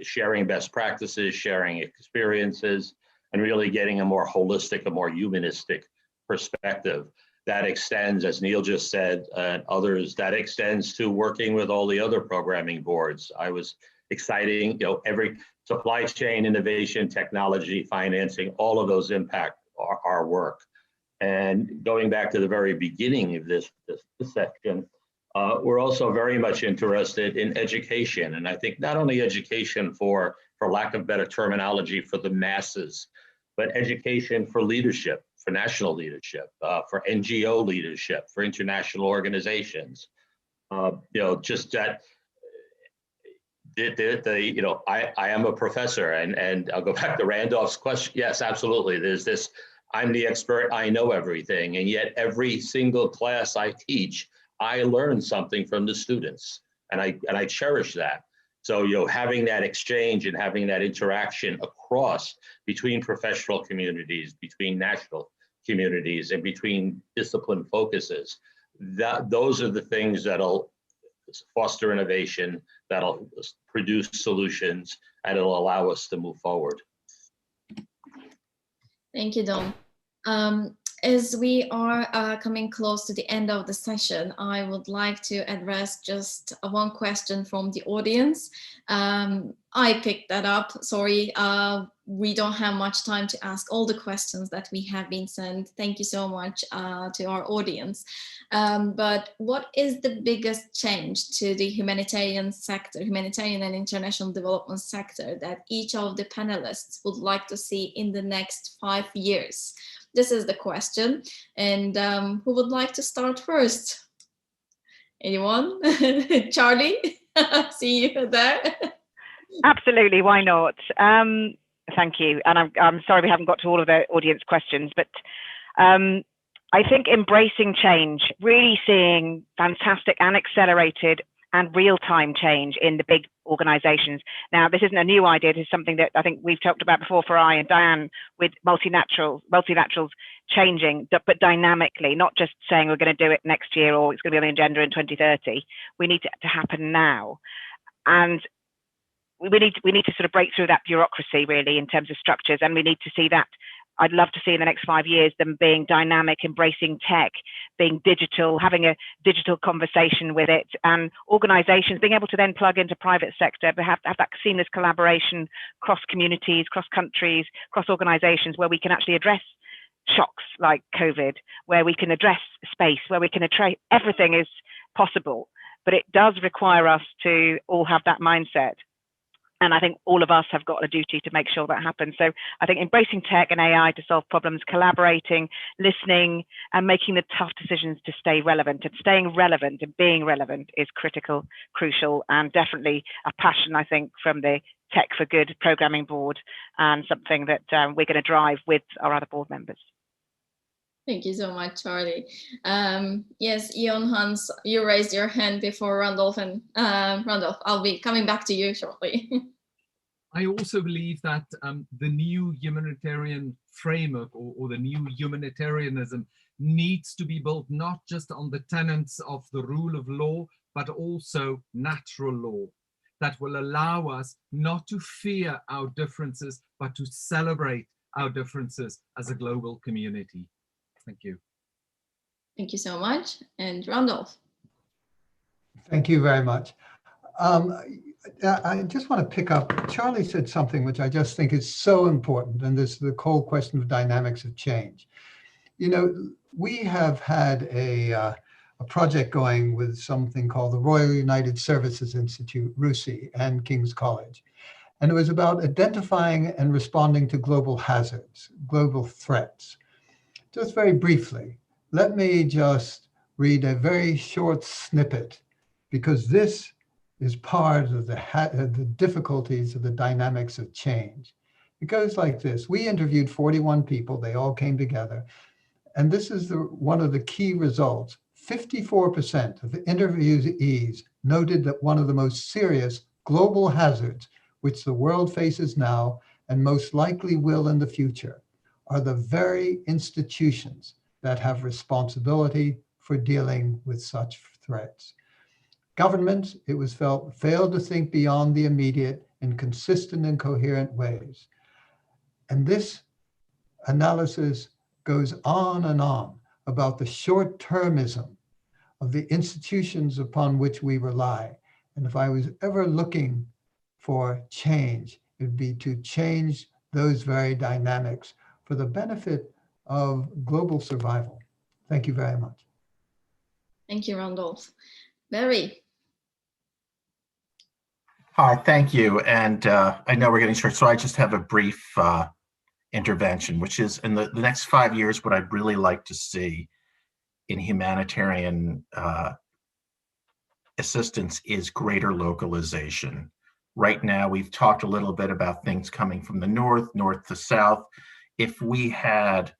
sharing best practices, sharing experiences, and really getting a more holistic, a more humanistic perspective. That extends, as Neil just said, and others, that extends to working with all the other programming boards. I was exciting, every supply chain, innovation, technology, financing, all of those impact our work. And going back to the very beginning of this section, we're also very much interested in education. And I think not only education for lack of better terminology, for the masses, but education for leadership, for national leadership, for NGO leadership, for international organizations. Just that, I am a professor, and I'll go back to Randolph's question. Yes, absolutely. There's this, I'm the expert, I know everything. And yet every single class I teach, I learn something from the students, and I cherish that. So, having that exchange and having that interaction across between professional communities, between national communities, and between discipline focuses, those are the things that'll foster innovation, that'll produce solutions, and it'll allow us to move forward. Thank you, Don. As we are coming close to the end of the session, I would like to address just one question from the audience. I picked that up, sorry. We don't have much time to ask all the questions that we have been sent. Thank you so much to our audience. But what is the biggest change to the humanitarian sector, humanitarian and international development sector, that each of the panelists would like to see in the next 5 years? This is the question. And who would like to start first? Anyone? Charlie, see you there. Absolutely, why not? Thank you. And I'm sorry we haven't got to all of the audience questions, but I think embracing change, really seeing fantastic and accelerated and real-time change in the big organizations. Now, this isn't a new idea. This is something that I think we've talked about before for I and Diane, with multilaterals changing, but dynamically, not just saying we're going to do it next year or it's going to be on the agenda in 2030. We need it to happen now. And we need to sort of break through that bureaucracy, really, in terms of structures. And we need to see that. I'd love to see in the next 5 years them being dynamic, embracing tech, being digital, having a digital conversation with it, and organizations being able to then plug into private sector, but have that seamless collaboration across communities, cross countries, cross organizations, where we can actually address shocks like COVID, where we can address space, where we can address everything is possible. But it does require us to all have that mindset. And I think all of us have got a duty to make sure that happens. So I think embracing tech and AI to solve problems, collaborating, listening, and making the tough decisions to stay relevant. And staying relevant and being relevant is critical, crucial, and definitely a passion, I think, from the Tech for Good programming board, and something that we're going to drive with our other board members. Thank you so much, Charlie. Yes, Ian, Hans, you raised your hand before Randolph, and Randolph, I'll be coming back to you shortly. I also believe that the new humanitarian framework or the new humanitarianism needs to be built not just on the tenets of the rule of law, but also natural law, that will allow us not to fear our differences, but to celebrate our differences as a global community. Thank you. Thank you so much. And Randolph. Thank you very much. I just want to pick up, Charlie said something which I just think is so important, and this is the whole question of dynamics of change. You know, we have had a project going with something called the Royal United Services Institute, RUSI, and King's College. And it was about identifying and responding to global hazards, global threats. Just very briefly, let me just read a very short snippet, because this is part of the difficulties of the dynamics of change. It goes like this. We interviewed 41 people. They all came together. And this is one of the key results. 54% of the interviewees noted that one of the most serious global hazards which the world faces now and most likely will in the future are the very institutions that have responsibility for dealing with such threats. Governments, it was felt, failed to think beyond the immediate in consistent and coherent ways. And this analysis goes on and on about the short-termism of the institutions upon which we rely. And if I was ever looking for change, it would be to change those very dynamics for the benefit of global survival. Thank you very much. Thank you, Randolph. Barry. Hi, thank you. And I know we're getting short, so I just have a brief intervention, which is in the next 5 years, what I'd really like to see in humanitarian assistance is greater localization. Right now, we've talked a little bit about things coming from the north to south. If we had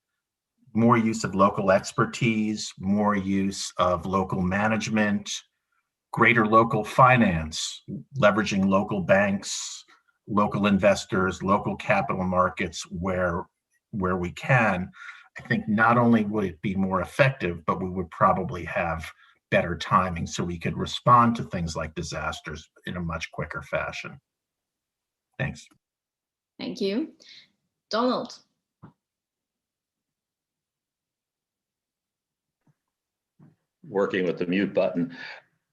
more use of local expertise, more use of local management, greater local finance, leveraging local banks, local investors, local capital markets where we can, I think not only would it be more effective, but we would probably have better timing so we could respond to things like disasters in a much quicker fashion. Thanks. Thank you. Donald. Working with the mute button.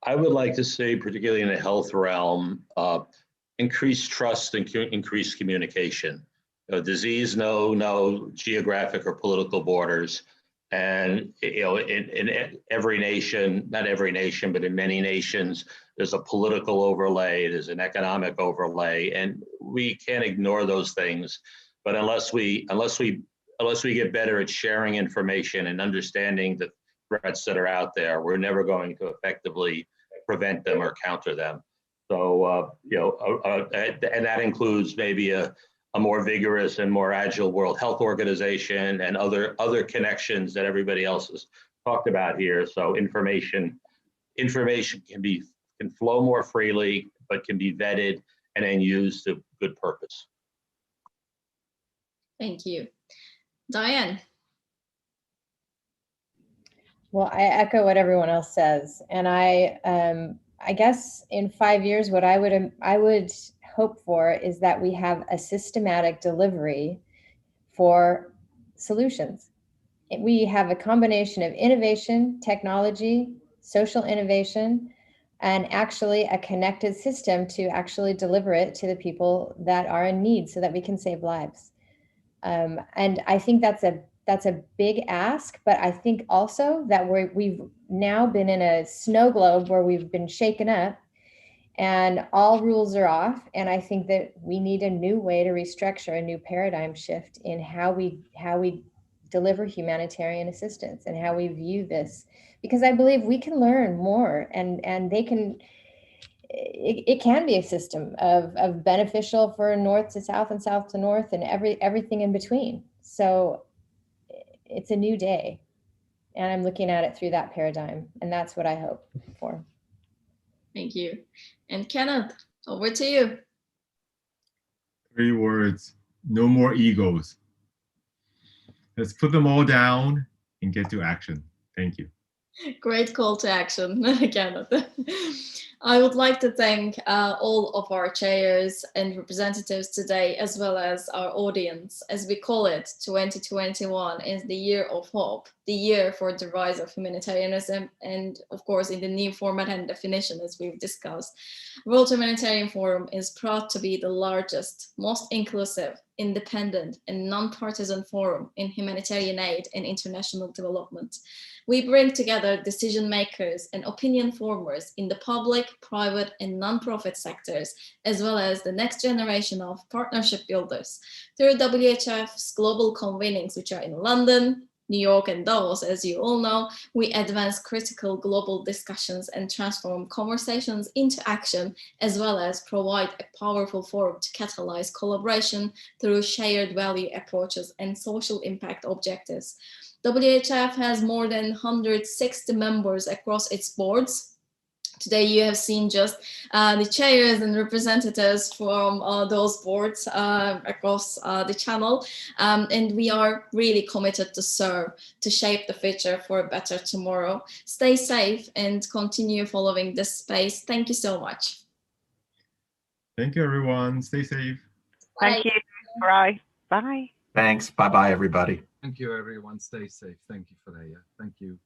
I would like to say, particularly in the health realm, increased trust and increased communication. Disease, no geographic or political borders. And in every nation, not every nation, but in many nations, there's a political overlay, there's an economic overlay, and we can't ignore those things. But unless we get better at sharing information and understanding the threats that are out there, we're never going to effectively prevent them or counter them. So and that includes maybe a more vigorous and more agile World Health Organization and other connections that everybody else has talked about here. So information can flow more freely, but can be vetted and then used to good purpose. Thank you. Diane. Well, I echo what everyone else says, and I guess in 5 years, what I would hope for is that we have a systematic delivery for solutions. We have a combination of innovation, technology, social innovation, and actually a connected system to actually deliver it to the people that are in need so that we can save lives. And I think that's a big ask, but I think also that we've now been in a snow globe where we've been shaken up and all rules are off. And I think that we need a new way to restructure, a new paradigm shift in how we deliver humanitarian assistance and how we view this, because I believe we can learn more and it can be a system of beneficial for north to south and south to north and everything in between. So it's a new day and I'm looking at it through that paradigm, and that's what I hope for. Thank you. And Kenneth, over to you. 3 words: no more egos. Let's put them all down and get to action. Thank you. Great call to action, Kenneth. I would like to thank all of our chairs and representatives today, as well as our audience. As we call it, 2021 is the year of hope, the year for the rise of humanitarianism, and of course in the new format and definition as we've discussed. World Humanitarian Forum is proud to be the largest, most inclusive, independent and non-partisan forum in humanitarian aid and international development. We bring together decision makers and opinion formers in the public, private and non-profit sectors, as well as the next generation of partnership builders. Through WHF's global convenings, which are in London, New York and Davos, as you all know, we advance critical global discussions and transform conversations into action, as well as provide a powerful forum to catalyze collaboration through shared value approaches and social impact objectives. WHF has more than 160 members across its boards, Today you have seen just the chairs and representatives from those boards across the channel, and we are really committed to serve, to shape the future for a better tomorrow. Stay safe and continue following this space. Thank you so much. Thank you, everyone. Stay safe. Bye. Thank you, Farai. Bye. Thanks. Bye-bye, everybody. Thank you, everyone. Stay safe. Thank you, Freya. Thank you.